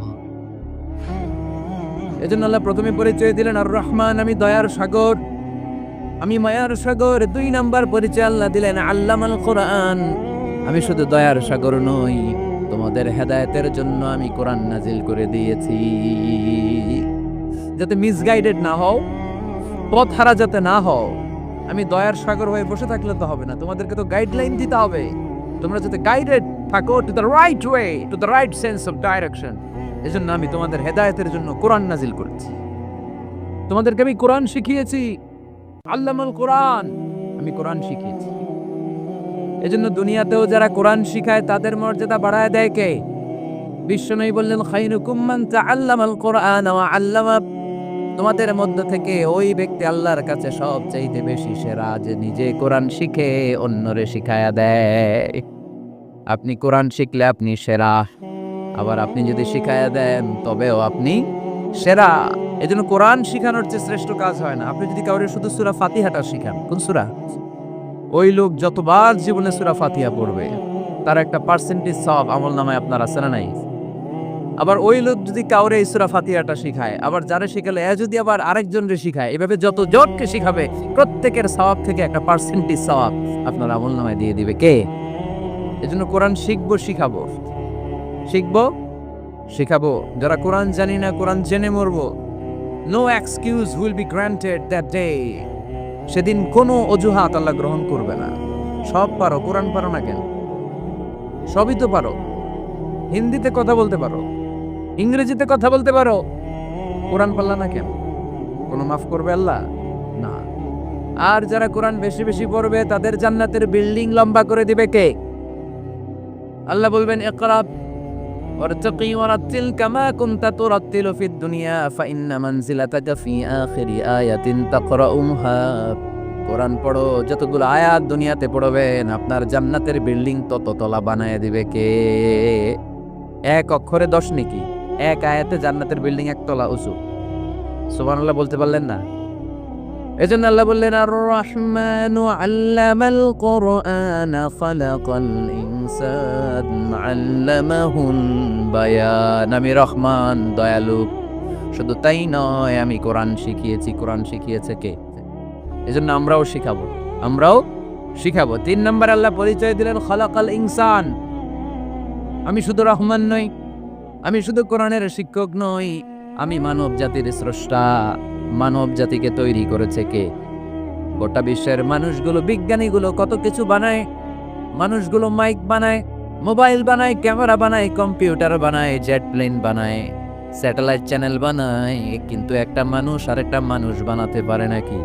Speaker 1: এজন্য আল্লাহ প্রথমে পরিচয় দিলেন আর রহমান, আমি দয়ার সাগর, আমি মায়ার সাগর। 2 নাম্বার পরিচয় আল্লাহ দিলেন আল্লামাল কোরআন, আমি শুধু দয়ার সাগর নই, তোমাদের হেদায়েতের জন্য আমি কোরআন নাজিল করে দিয়েছি, যাতে মিসগাইডেড না হও, পথ হারা যাতে না হও। আমি দয়ার সাগর হয়ে বসে থাকলে তো হবে না, তোমাদেরকে তো গাইডলাইন দিতে হবে, তোমরা যাতে গাইডেড থাকো to the right way, to the right sense of direction. এজন্য আমি তোমাদের হেদায়েতের জন্য কোরআন নাজিল করেছি, তোমাদেরকে আমি কোরআন শিখিয়েছি। আল্লামাল কোরআন, আমি কোরআন শিখিয়েছি। এজন্য দুনিয়াতেও যারা কোরআন শিখায় তাদের মর্যাদা বাড়ায় দেয় কে? বিশ্বনবী বললেন, খায়রুকুম মান তাআল্লামাল কোরআন ওয়া আল্লামা, তোমাদের মধ্য থেকে ওই ব্যক্তি আল্লাহর কাছে সবচাইতে বেশি সেরা যে নিজে কোরআন শিখে অন্যরে শিখায়া দেয়। আপনি কোরআন শিখলে আপনি সেরা, আবার আপনি যদি শিখায়া দেন তবেও আপনি সেরা। এজন্য কোরআন শিখানোর চেয়ে শ্রেষ্ঠ কাজ হয় না। আপনি যদি কাউরে শুধু সূরা ফাতিহাটা শিখান, কোন সূরা, ওই লোক যতবার জীবনে সূরা ফাতিহা পড়বে তার একটা পার্সেন্টেজ সওয়াব আমলনামায় আপনার আছে না নাই? আবার ওই লোক যদি কাউরে এই সূরা ফাতিহাটা শিখায়, আবার যারা শিখালে যদি আবার আরেকজনরে শিখায়, এভাবে যত জনকে শিখাবে প্রত্যেকের সওয়াব থেকে একটা পার্সেন্টেজ সওয়াব আপনার আমলনামায় দিয়ে দিবে কে? এজন্য কোরআন শিখবো, শিখাবো, শিখবো, শিখাবো। যারা কোরআন জানি না, কোরআন জেনে মরবো, no excuse will be granted that day. সেদিন কোনো অজুহাত আল্লাহ গ্রহণ করবে না। সব পারো, কোরআন পারো না কেন? সবই তো পারো। হিন্দিতে কথা বলতে পারো, ইংরেজিতে কথা বলতে পারো, কোরআন পারলা না কেন? কোনো মাফ করবে আল্লাহ? না। আর যারা কোরআন বেশি বেশি পড়বে তাদের জান্নাতের বিল্ডিং লম্বা করে দিবে কে? আল্লাহ বলবেন ইকরা ওয়ারতাকি ওয়ারাতিল কামা কুনতা তুরাতিলু ফিদ দুনিয়া ফাইন্না মানজিলাতাকা ফি আখিরি আয়াতিন তাকরাউহা। কোরআন পড়ো, যতগুলো আয়াত দুনিয়াতে পড়বেন আপনার জান্নাতের বিল্ডিং তত তলা বানায় দিবে কে? এক অক্ষরে 10 নেকি, এক আয়াতে জান্নাতের বিল্ডিং একতলা উঁচু। সুবহানাল্লাহ বলতে পারলেন না? এজন্য আল্লাহ বললেন আর রহমানু আল্লামাল কোরআন খালাকাল ইনসান আল্লামাহুল বায়ান। আমি রহমান, দয়ালু। শুধু তাই নয়, আমি কোরআন শিখিয়েছি। কোরআন শিখিয়েছে কে? এজন্য আমরাও শিখাবো, আমরাও শিখাবো। 3 নম্বর আল্লাহ পরিচয় দিলেন খালাকাল ইনসান। আমি শুধু রহমান নই, আমি শুধু কোরআনের শিক্ষক নই, আমি মানব জাতির স্রষ্টা। মানব জাতিকে তৈরি করেছে কে? গোটা বিশ্বের মানুষগুলো, বিজ্ঞানীগুলো কত কিছু বানায়। মানুষগুলো মাইক বানায়, মোবাইল বানায়, ক্যামেরা বানায়, কম্পিউটার বানায়, জেট প্লেন বানায়, স্যাটেলাইট চ্যানেল বানায়, কিন্তু একটা মানুষ আর একটা মানুষ বানাতে পারে নাকি?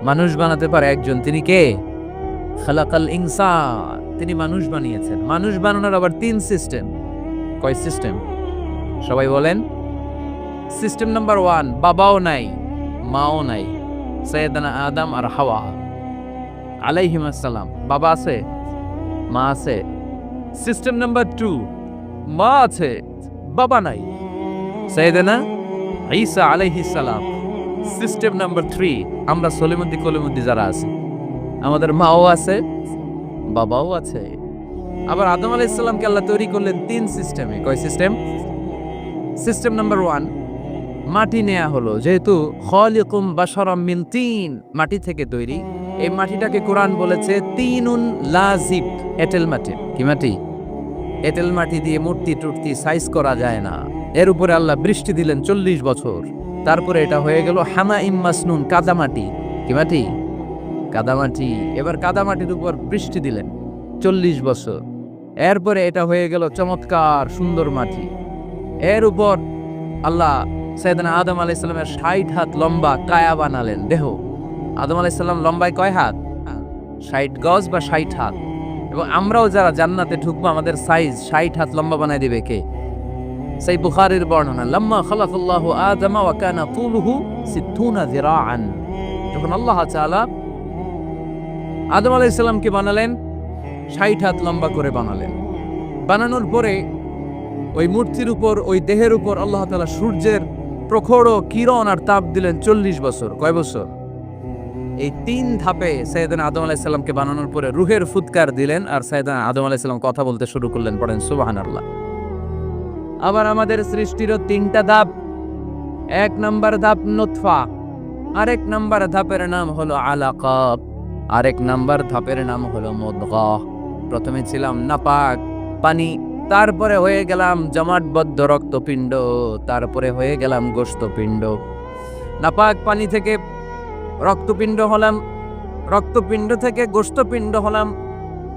Speaker 1: মানুষ বানাতে পারে একজন, তিনি কে? খালাকাল ইনসান, তিনি মানুষ বানিয়েছেন। মানুষ বানানোর আবার 3 সিস্টেম। কয় সিস্টেম? সবাই বলেন। সিস্টেম নাম্বার 1, বাবাও নাই, মাও নাই। সৈয়দনা আদম আর হাওয়া আলাইহিস সালাম, বাবা আছে, মা আছে। সিস্টেম নাম্বার 2, মা আছে, বাবা নাই। সৈয়দনা ঈসা আলাইহিস সালাম। সিস্টেম নাম্বার 3, আমরা সলিমুদ্দি কলিমুদ্দি যারা আছে, আমাদের মাও আছে, বাবাও আছে। আবার আদম আলাইহিস সালামকে আল্লাহ তৈরি করলেন 3 সিস্টেমে। কয় সিস্টেম? সিস্টেম নাম্বার 1, মাটি নেয়া হলো, যেহেতু খালিকুম বাশারাম মিন তিন, মাটি থেকে তৈরি। এই মাটিটাকে কোরআন বলেছে তিনুন লাজিব, এঁটেল মাটি। কি মাটি? এঁটেল মাটি দিয়ে মূর্তি টুর্তি সাইজ করা যায় না। এর উপরে আল্লাহ বৃষ্টি দিলেন 40 বছর। তারপরে এটা হয়ে গেল হামাইম মাসনুন, কাদামাটি। কি মাটি? কাদামাটি। এবার কাদামাটির উপর বৃষ্টি দিলেন 40 বছর। এরপরে এটা হয়ে গেল চমৎকার সুন্দর মাটি। এর উপর আল্লাহ সাইয়েদনা আদম আলাইহিস সালামের 60 হাত লম্বা কায়া বানালেন, দেহ। আদম আলাইহিস সালাম লম্বায় কয় হাত? 60 গজ বা 60 হাত। এবং আমরাও যারা জান্নাতে ঢুকবো আমাদের সাইজ 60 হাত লম্বা বানায় দিবে কে? সেই বুখারীর বর্ণনা, লাম্মা খালাকাল্লাহু আদম ওয়া কানা তুলুহু 60 যিরাআন। যখন আল্লাহ তাআলা আদম আলাইহিস সালামকে বানালেন, 60 হাত লম্বা করে বানালেন। বানানোর পরে ওই মূর্তির উপর, ওই দেহের উপর আল্লাহ তাআলা সূর্যের প্রখর কিরণ আর তাপ দিলেন 40 বছর। কয় বছর? এই 3 ধাপে সাইয়েদনা আদম আলাইহিস সালামকে বানানোর পরে রূহের ফুৎকার দিলেন, আর সাইয়েদনা আদম আলাইহিস সালাম কথা বলতে শুরু করলেন। পড়েন সুবহানাল্লাহ। আবার আমাদের সৃষ্টিরও 3টা ধাপ। 1 নাম্বার ধাপ নুতফা, আরেক নাম্বার ধাপের নাম হলো আলাকা, আরেক নাম্বার ধাপের নাম হলো মুদগা। প্রথমে ছিলাম নাপাক পানি, তারপরে হয়ে গেলাম জমাটবদ্ধ রক্তপিণ্ড, তারপরে হয়ে গেলাম গোশতপিণ্ড। নাপাক পানি থেকে রক্তপিণ্ড হলাম, রক্তপিণ্ড থেকে গোশতপিণ্ড হলাম।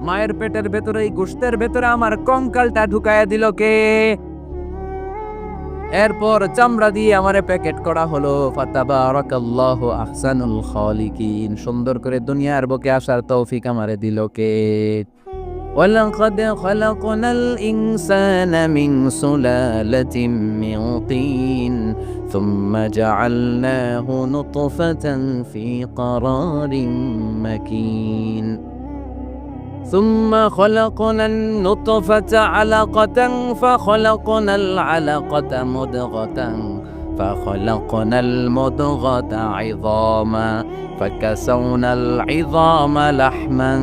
Speaker 1: মায়ের পেটের ভেতরে, এই গোশতের ভেতরে আমার কঙ্কালটা ঢুকায়া দিল কে? এরপর চামড়া দিয়ে আমারে প্যাকেট করা হলো। ফাতাবারাকাল্লাহু আহসানুল খালিকিন। সুন্দর করে দুনিয়ার বুকে আসার তৌফিক আমারে দিল কে? ওয়ালাকাদ খালাকনাল ইনসানা মিন সুলালাতিন মিন তিন সুম্মা জাআলনাহু নুতফাতান ফি ক্বারারিন মাকিন ثم خلقنا النطفة علقة فخلقنا العلقة مضغة فخلقنا المضغة عظاما فكسونا العظام لحما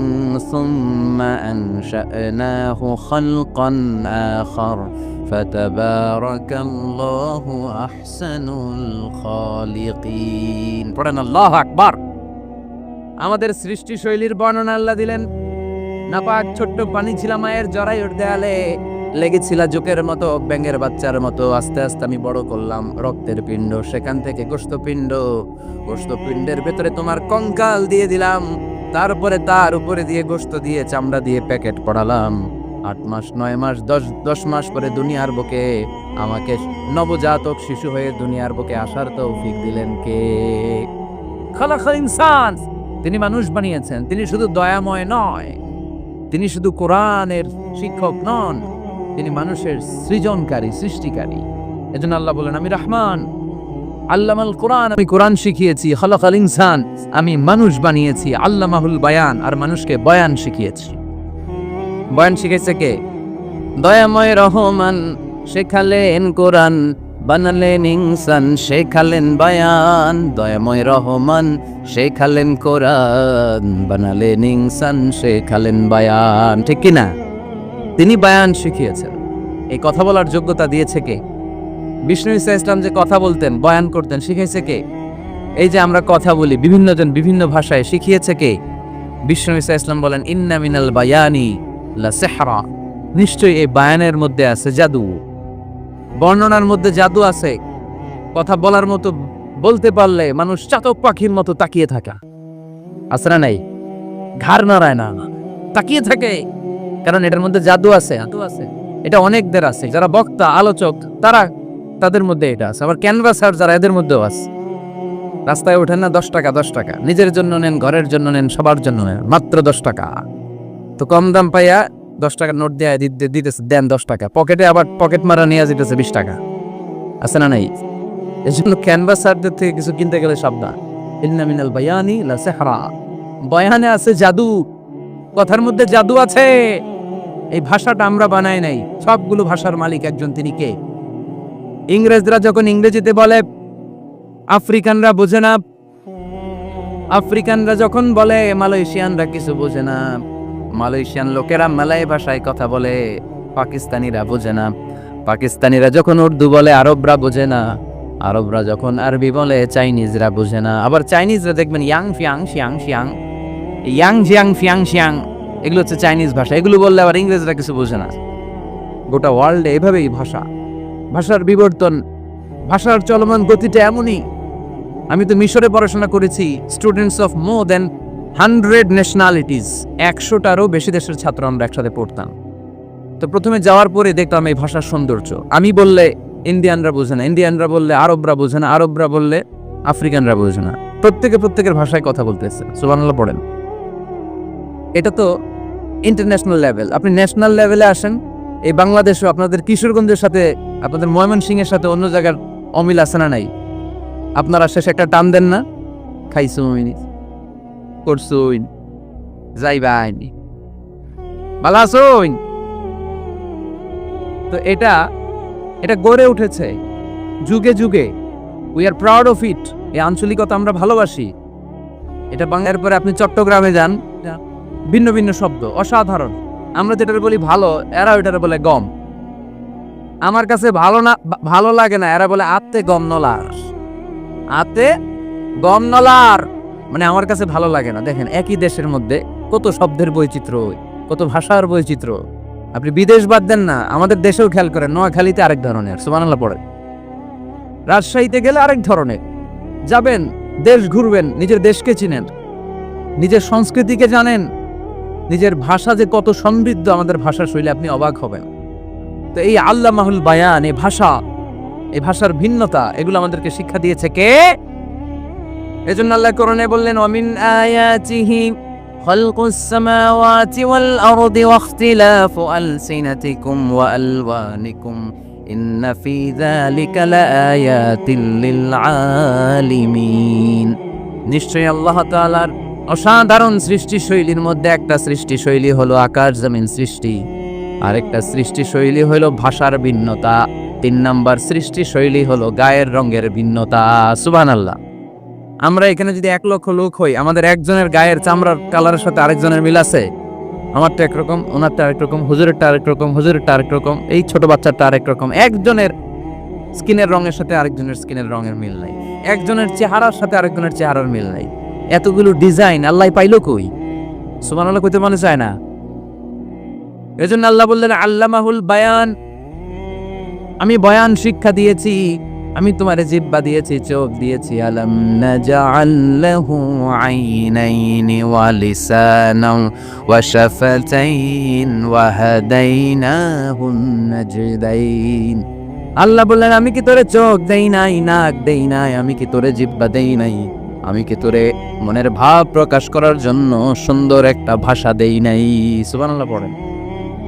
Speaker 1: ثم أنشأناه خلقا آخر فتبارك الله أحسن الخالقين. পড়েন আল্লাহু আকবার। আমাদের সৃষ্টি শৈলীর বর্ণনা আল্লাহ দিলেন। নাপাক ছোট্ট পানি ছিল মায়ের জরায়ুর দেয়ালে, লেগেছিল জোকের মতো, ব্যাঙের বাচ্চার মতো। আস্তে আস্তে আমি বড় করলাম রক্তের পিণ্ড, সেখান থেকে গোশতপিণ্ড, গোশতপিণ্ডের ভেতরে তোমার কঙ্কাল দিয়ে দিলাম, তারপরে তার উপরে দিয়ে গোশত দিয়ে চামড়া দিয়ে প্যাকেট পড়ালাম। 8 মাস 9 মাস 10 মাস পরে দুনিয়ার বুকে আমাকে নবজাতক শিশু হয়ে দুনিয়ার বুকে আসার তৌফিক দিলেন কে? খালাকাল ইনসান। তিনি মানুষ বানিয়েছেন। তিনি শুধু দয়াময় নয়, তিনি শুধু কোরআনের শিক্ষক নন, তিনি মানুষের সৃজনকারী, সৃষ্টিকারী। এজন্য আল্লাহ বলেন, আমি রহমান, আল্লামাল কোরআন, আমি কোরআন শিখিয়েছি। খালাকাল ইনসান, আমি মানুষ বানিয়েছি। আল্লামাহুল বায়ান, আর মানুষকে বয়ান শিখিয়েছি। বয়ান শিখেছে কে? দয়াময় রহমান শেখালেন কোরআন, বানালেন ইনসান, শেখালেন বায়ান। দয়াময় রহমান শেখালেন কোরআন, বানালেন ইনসান, শেখালেন বায়ান। ঠিক কি না? তিনি বায়ান শিখিয়েছেন। এই কথা বলার যোগ্যতা দিয়েছে কে? বিষ্ণু ঈসা ইসলাম যে কথা বলতেন, বয়ান করতেন, শিখাইছে কে? এই যে আমরা কথা বলি বিভিন্ন জন বিভিন্ন ভাষায়, শিখিয়েছে কে? বিষ্ণু ঈসা ইসলাম বলেন, ইন্না মিনাল বায়ানি লা সিহরা, নিশ্চয়ই এই বায়ানের মধ্যে আছে জাদু, বর্ণনার মধ্যে জাদু আছে। কথা বলার মতো, বলতে পারলে মানুষ চাতক পাখির মতো তাকিয়ে থাকা, আছে না নাই? ঘাড় নাড়ায় না, তাকিয়ে থাকে, কারণ এটার মধ্যে জাদু আছে। এটা অনেকদের আছে, যারা বক্তা আলোচক তাদের মধ্যে এটা আছে। আবার ক্যানভাসার যারা, এদের মধ্যেও আছে। রাস্তায় ওঠেন না, 10 টাকা 10 টাকা, নিজের জন্য নেন, ঘরের জন্য নেন, সবার জন্য নেন, মাত্র 10 টাকা। তো কম দাম পাইয়া 10 টাকার নোট দিয়ে দিতেছে, দেন 10 টাকা, পকেটে আবার পকেট মারা নিয়ে যেতেছে 20 টাকা, আছে না নাই? এই জন্য ক্যানভাসারদের থেকে কিছু কিনতে গেলে সাবধান। ইন্না মিনাল বায়ানি লা সিহরা, বয়ানে আছে জাদু, কথার মধ্যে জাদু আছে। এই ভাষাটা আমরা বানাই নাই, সবগুলো ভাষার মালিক একজন, তিনি কে? ইংরেজরা যখন ইংরেজিতে বলে আফ্রিকানরা বোঝে না, আফ্রিকানরা যখন বলে মালয়েশিয়ানরা কিছু বোঝে না, মালয়েশিয়ান লোকেরা মালয় ভাষায় কথা বলে, পাকিস্তানিরা বোঝে না, পাকিস্তানিরা যখন উর্দু বলে আরবরা বোঝে না, আরবরা যখন আরবি বলে চাইনিজরা বোঝে না। আবার চাইনিজরা দেখবেন Yang Fiang Shiang Shiang, Yang Jiang Fiang Shiang, এগুলো হচ্ছে চাইনিজ ভাষা। এগুলো বললে আবার ইংরেজরা কিছু বোঝে না। গোটা ওয়ার্ল্ডে এভাবেই ভাষার বিবর্তন, ভাষার চলমান গতিটা এমনই। আমি তো মিশরে পড়াশোনা করেছি, students of more than 100 nationalities, 100টারও বেশি দেশের ছাত্র আমরা একসাথে পড়তাম। তো প্রথমে যাওয়ার পরে দেখলাম এই ভাষার সৌন্দর্য। আমি বললে ইন্ডিয়ানরা বোঝে না, ইন্ডিয়ানরা বললে আরবরা বোঝে না, আরবরা বললে আফ্রিকানরা বোঝে না। প্রত্যেকের ভাষায় কথা বলতেছে। সুবহানাল্লাহ পড়েন। এটা তো ইন্টারন্যাশনাল লেভেল। আপনি ন্যাশনাল লেভেলে আসেন, এই বাংলাদেশও আপনাদের কিশোরগঞ্জের সাথে, আপনাদের ময়মনসিংহের সাথে অন্য জায়গার অমিল আছে না নাই? আপনারা শেষে একটা টান দেন না, খাইছুন করছুন যাইবাইন ভালো আছুন। তো এটা গড়ে উঠেছে যুগে যুগে। We are proud of it. এই আঞ্চলিকতা আমরা ভালোবাসি। এটা বাংলার পরে আপনি চট্টগ্রামে যান, ভিন্ন ভিন্ন শব্দ, অসাধারণ। আমরা যেটা বলি ভালো, এরা ওইটারে বলে গম। আমার কাছে ভালো লাগে না, এরা বলে আতে গম নলার, আতে গম নলার, মানে আমার কাছে ভালো লাগে না। দেখেন, একই দেশের মধ্যে কত শব্দের বৈচিত্র্য, কত ভাষার বৈচিত্র্য। আপনি বিদেশ বাদ দেন না, আমাদের দেশেও খেয়াল করেন, নোয়াখালীতে আরেক ধরনের, সুবহানাল্লাহ পড়ে, রাজশাহীতে গেলে আরেক ধরনের। যাবেন, দেশ ঘুরবেন, নিজের দেশকে চিনেন, নিজের সংস্কৃতিকে জানেন, নিজের ভাষা যে কত সমৃদ্ধ, আমাদের ভাষা শৈলী, আপনি অবাক হবেন। তো এই আল্লামাহুল বায়ান, এই ভাষার ভিন্নতা, এগুলো আমাদেরকে শিক্ষা দিয়েছে কে? এজন্য আল্লাহ কোরআনে বললেন, ওয়ামিন আয়াতিহি খালকুস সামাওয়াতি ওয়াল আরদি ওয়াখতিলাফু আলসিনাতিকুম ওয়া আলওয়ানিকুম ইন্না ফি যালিকা লাআয়াতিন লিল আলিমিন। নিশ্চয়ই আল্লাহ তাআলার অসাধারণ সৃষ্টি শৈলীর মধ্যে একটা সৃষ্টি শৈলী হলো আকাশ জমিন সৃষ্টি, আরেকটা সৃষ্টি শৈলী হলো ভাষার ভিন্নতা, 3 নাম্বার সৃষ্টি শৈলী হলো গায়ের রঙের ভিন্নতা। সুবহানাল্লাহ। আমরা এখানে যদি 1 লক্ষ লোক হই, আমাদের একজনের গায়ের চামড়ার কালারের সাথে আরেকজনের মিল আছে? আমারটা একরকম, ওনারটা আরেক রকম, হুজুরেরটা আরেক রকম, হুজুরেরটা আরেক রকম, এই ছোট বাচ্চাটা আরেক রকম। একজনের স্কিনের রঙের সাথে আরেকজনের স্কিনের রঙের মিল নাই, একজনের চেহারার সাথে আরেকজনের চেহারার মিল নাই। এতগুলো ডিজাইন আল্লাহ পাইলো কই? সুবহানাল্লাহ কইতে মনে চায় না? এজন্য আল্লাহ বললেন আল্লামাহুল বায়ান, আমি বয়ান শিক্ষা দিয়েছি, আমি তোমারে জিহ্বা দিয়েছি, চোখ দিয়েছি। আলাম নাজআল লাহু আইনাইনি ওয়া লিসানান ওয়া শাফাতাইন ওয়া হাদাইনাহুন নাজদাইন। আল্লাহ বললেন আমি কি তোরে চোখ দেই নাই, নাক দেই নাই, আমি কি তোরে জিহ্বা দেই নাই, আমি কি তোরে মনের ভাব প্রকাশ করার জন্য সুন্দর একটা ভাষা দেই নাই? সুবহানাল্লাহ পড়েন।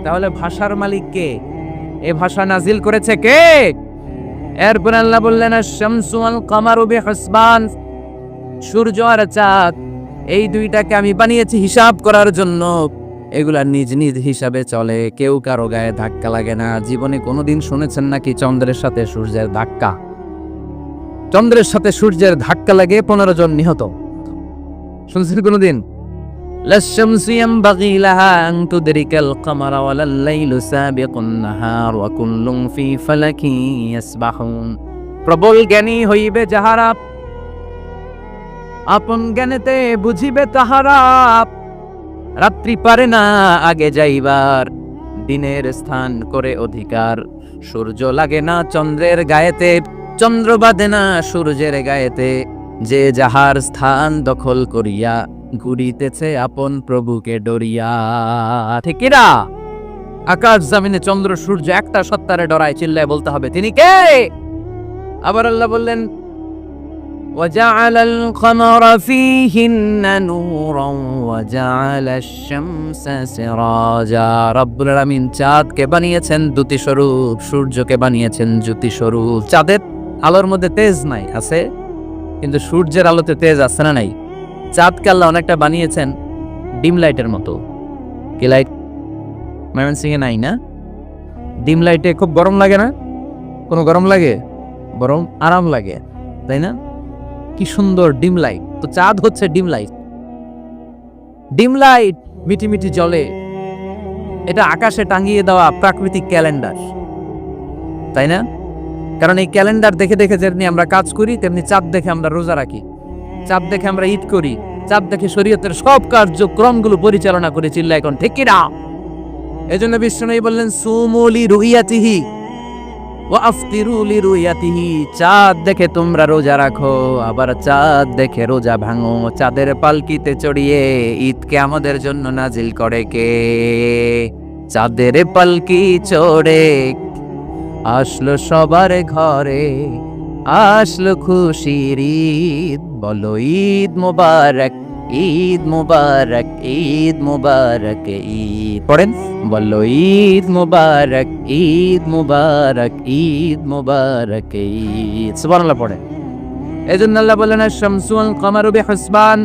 Speaker 1: তাহলে ভাষার মালিক কে? এ ভাষা নাজিল করেছে কে? এরপর আল্লাহ বললেন আশ-শামসু ওয়াল কামারু বিহিসবান, সূর্য আর চাঁদ এই দুইটাকে আমি বানিয়েছি হিসাব করার জন্য। এগুলা নিজ নিজ হিসাবে চলে, কেউ কারো গায়ে ধাক্কা লাগে না। জীবনে কোনোদিন শুনেছেন নাকি চন্দ্রের সাথে সূর্যের ধাক্কা? চন্দ্রের সাথে সূর্যের ধাক্কা লাগে 15 জন নিহত, শুনছেন কোনোদিন? লাশ-শামসু ইয়ানবাগি লাহা আন তুদরিকাল কামারা ওয়ালাল লাইলু সাবিকুন নাহার ওয়া কুল্লুন ফি ফালাকিন ইয়াসবাহুন। প্রবল জ্ঞানী হইবে যাহারা, আপন জ্ঞানেতে বুঝিবে তাহারা। রাত্রি পারে না আগে যাইবার, দিনের স্থান করে অধিকার। সূর্য লাগে না চন্দ্রের গায়েতে, চন্দ্র বাঁধে না সূর্যের গায়েতে। যে যাহার স্থান দখল করিয়া, ঘুরিতেছে আপন প্রভুকে ডরিয়া। ঠিক কি না? আকাশ জমিনে চন্দ্র সূর্য একটা সত্তারে ডরায়, চিল্লায় বলতে হবে তিনি কে? আবার আল্লাহ বললেন وَجَعَلَ الْقَمَرَ فِيهِنَّ نُورًا وَجَعَلَ الشَّمْسَ سِرَاجًا। রব্বুল আলামিন চাঁদকে বানিয়েছেন দ্যুতি স্বরূপ, সূর্যকে বানিয়েছেন জ্যোতি স্বরূপ। চাঁদের আলোর মধ্যে তেজ নাই, আছে, কিন্তু সূর্যের আলোতে তেজ আছে না নাই? চাঁদকে আল্লাহ অনেকটা বানিয়েছেন ডিম লাইটের মতো। কি লাইট ময়মনসিংহে নাই না? ডিম লাইটে খুব গরম লাগে না? কোনো গরম লাগে? বরং আরাম লাগে, তাই না? কি সুন্দর ডিম লাইট। তো চাঁদ হচ্ছে ডিম লাইট। ডিম লাইট মিটি মিটি জ্বলে, এটা আকাশে টাঙিয়ে দেওয়া প্রাকৃতিক ক্যালেন্ডার, তাই না? কারণ এই ক্যালেন্ডার দেখে দেখে যেমনি আমরা কাজ করি, তেমনি চাঁদ দেখে আমরা রোজা রাখি, চাঁদ দেখে আমরা ঈদ করি, চাঁদ দেখে শরীয়তের সব কার্যক্রমগুলো পরিচালনা করে। চিল্লা এখন ঠিক কিনা? এজন্য বিষ্ণু বললেন সুমু লিরুইয়াতিহি ওয়া আফতিরু লিরুইয়াতিহি। চাঁদ দেখে তোমরা রোজা রাখো, আবার চাঁদ দেখে রোজা ভাঙো। চাঁদের পালকিতে চড়িয়ে ঈদকে আমাদের জন্য নাজিল করে কে? চাঁদের পালকি চড়ে আসলো সবার ঘরে, আসলো খুশির ঈদ। বলো ঈদ মুবারক, ঈদ মুবারক, ঈদ মুবারক, ঈদ পড়েন। বলো ঈদ মুবারক, ঈদ মুবারক, ঈদ মুবারক, ঈদ। সুবহানাল্লাহ পড়েন। এজন্য আল্লাহ বলেন আশ-শামসু ওয়াল কামারু বিহিসবান,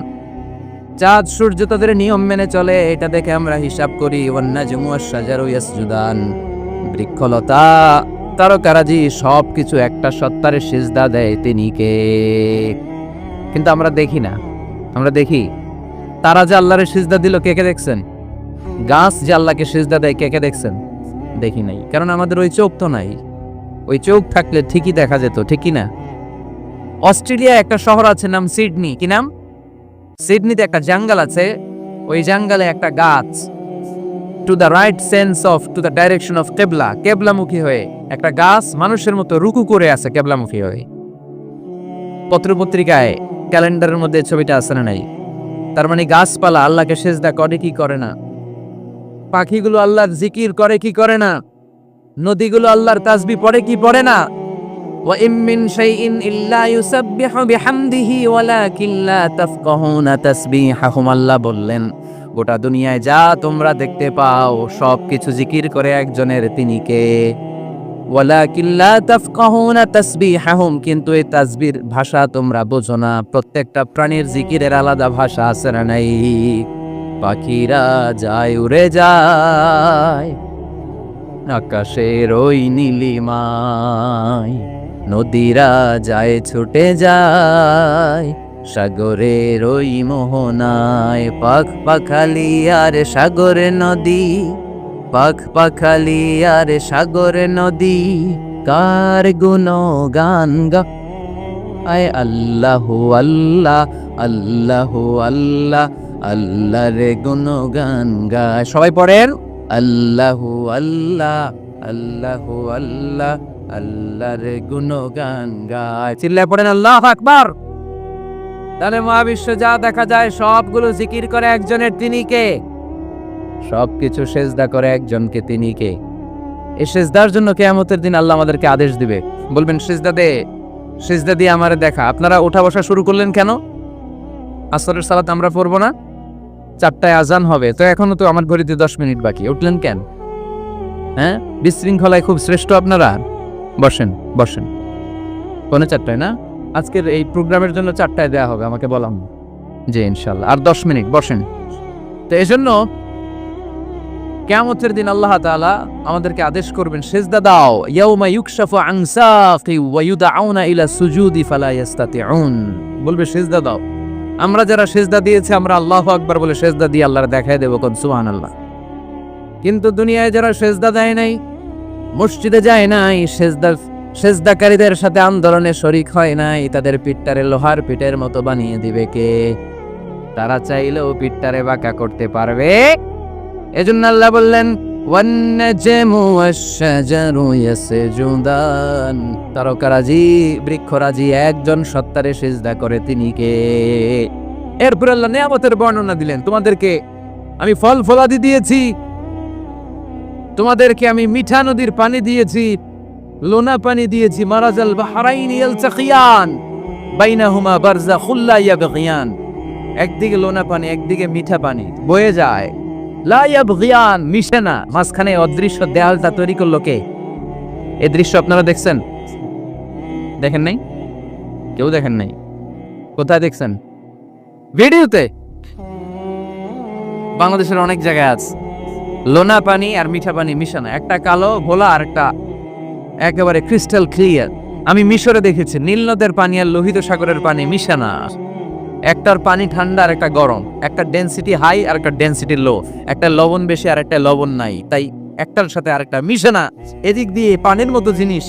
Speaker 1: চাঁদ সূর্য তাদের নিয়ম মেনে চলে, এটা দেখে আমরা হিসাব করি। ওয়ান নাজমু ওয়াশ-শাজারু ইয়াসজুদান, বৃক্ষলতা তারকারাজি সবকিছু একটা সত্তারে সিজদা দেয়, তিনি কে? কিন্তু আমরা দেখি না। আমরা দেখি তারা যে আল্লাহরে সিজদা দিল, কে কে দেখছেন? গাছ যে আল্লাহকে সিজদা দেয়, কে কে দেখছেন? দেখি নাই, কারণ আমাদের ওই চোখ তো নাই। ওই চোখ থাকলে ঠিকই দেখা যেত, ঠিক কি না? অস্ট্রেলিয়া একটা শহর আছে নাম সিডনি। কি নাম? সিডনিতে একটা জঙ্গল আছে, ওই জঙ্গলে একটা গাছ to the right sense of to the direction of কেবলা, কেবলামুখী হয়ে একটা গাছ মানুষের মতো রুকু করে আছে কেবলামুখী হয়ে। পত্রপত্রিকায় ক্যালেন্ডারের মধ্যে ছবিটা আছে না নাই? তার মানে গাছপালা আল্লাহকে সিজদা করে কি করে না? পাখিগুলো আল্লাহর জিকির করে কি করে না? নদীগুলো আল্লাহর তাসবিহ পড়ে কি পড়ে না? ওয়া ইম মিন শাইইন ইল্লা ইউসাব্বিহু বিহামদিহি ওয়ালাকিন লা তাফকাহুনা তাসবিহাহুম। আল্লাহ বললেন গোটা দুনিয়ায় যা তোমরা দেখতে পাও সবকিছু জিকির করে একজনের, তিনি কে? ওয়ালাকিন লা তাফকাহুনা তাসবিহাহুম, কিন্তু এই তাসবির ভাষা তোমরা বোঝো না। প্রত্যেকটা প্রাণীর জিকিরের আলাদা ভাষা আছে না নাই? পাখিরা যায় উড়ে যায় আকাশের ওই নীলিমায়, নদীরা যায় ছুটে যায় সাগরের ওই মোহনায়। পাখ পাখালি আর সাগরে নদী, পাখ পাখালি আর সাগরে নদী, কার গুণগান গায় আল্লাহু আল্লাহ, আল্লাহু আল্লাহ, আল্লাহর গুণগান গায়। সবাই পড়েন আল্লাহু আল্লাহ, আল্লাহু আল্লাহ, আল্লাহর গুণগান গায়। চিল্লায় পড়েন আল্লাহু আকবার। তাহলে মহাবিশ্ব যা দেখা যায় সবগুলো জিকির করে একজনের, তিনি কে? সবকিছু সেজদা করে একজনকে, তিনি কে? এই সেজদার জন্য কিয়ামতের দিন আল্লাহ আমাদেরকে আদেশ দিবে, বলবেন সেজদা দে, সেজদা দিয়ে আমারে দেখা। আপনারা ওঠা বসা শুরু করলেন কেন? আসরের সালাত আমরা পড়বো না? 4টায় আজান হবে, তো এখনো তো আমার ঘড়িতে 10 মিনিট বাকি, উঠলেন কেন? হ্যাঁ, বিশৃঙ্খলায় খুব শ্রেষ্ঠ আপনারা। বসেন বসেন, 4:45 না? আজকের এই প্রোগ্রামের জন্য 4টায় দেয়া হবে, আমাকে বললাম যে ইনশাল্লাহ আর 10 মিনিট বসেন। তো এজন্য কিয়ামতের দিন আল্লাহ তাআলা আমাদেরকে আদেশ করবেন সেজদা দাও। ইয়াউমা ইউকশাফু আন সাকি ওয়া ইউদআউনা ইলা সুজুদি ফালা ইস্তাতিউন, বলবে সেজদা দাও। আমরা যারা সেজদা দিয়েছি আমরা আল্লাহু আকবার বলে সেজদা দিয়ে আল্লাহর দেখায় দেব, কোন সুবহানাল্লাহ। কিন্তু দুনিয়ায় যারা সেজদা দেয় নাই, মসজিদে যায় নাই, সেজদাকারীদের সাথে আন্দোলনে শরীক হয় নাই, তাদের পিঠটারে লোহার পিঠের মতো বানিয়ে দিবে কে? তারা চাইলেও পিঠটারে বাঁকা করতে পারবে? এজন্য আল্লাহ বললেন ওয়ান-নাজমু ওয়াশ-শাজারু ইয়াসজুদান, তারকারাজি বৃক্ষরাজি একজন সত্তারে সিজদা করে, তিনি কে? এরপর আল্লাহ নিয়ামতের বর্ণনা দিলেন, তোমাদেরকে আমি ফল ফলাদি দিয়েছি, তোমাদেরকে আমি মিঠা নদীর পানি দিয়েছি, লোনা পানি দিয়েছি, মারাজাল বাহরাইন ইয়ালতাকিয়ান বাইনাহুমা বারযাখুল লা ইয়াবগিয়ান, একদিকে লোনা পানি একদিকে মিঠা পানি বয়ে যায়, লা ইয়াবগিয়ান মিশে না, মাঝখানে অদৃশ্য দেয়ালটা তৈরি করলো কে? এই দৃশ্য আপনারা দেখছেন? দেখেন নাই? কেউ দেখেন নাই? কোথায় দেখছেন? ভিডিওতে। বাংলাদেশের অনেক জায়গায় আছে লোনা পানি আর মিঠা পানি মিশানো, একটা কালো ভোলা আর একটা একেবারে ক্রিস্টাল ক্লিয়ার। আমি মিশরে দেখেছি নীল নদের পানি আর লোহিত সাগরের পানি মিশানা, একটার পানি ঠান্ডা আর একটা গরম, একটা ডেনসিটি হাই আর একটা ডেনসিটি লো, একটা লবণ বেশি আর একটা লবণ নাই, তাই একটার সাথে আরেকটা মিশে না। এদিক দিয়ে পানির মতো জিনিস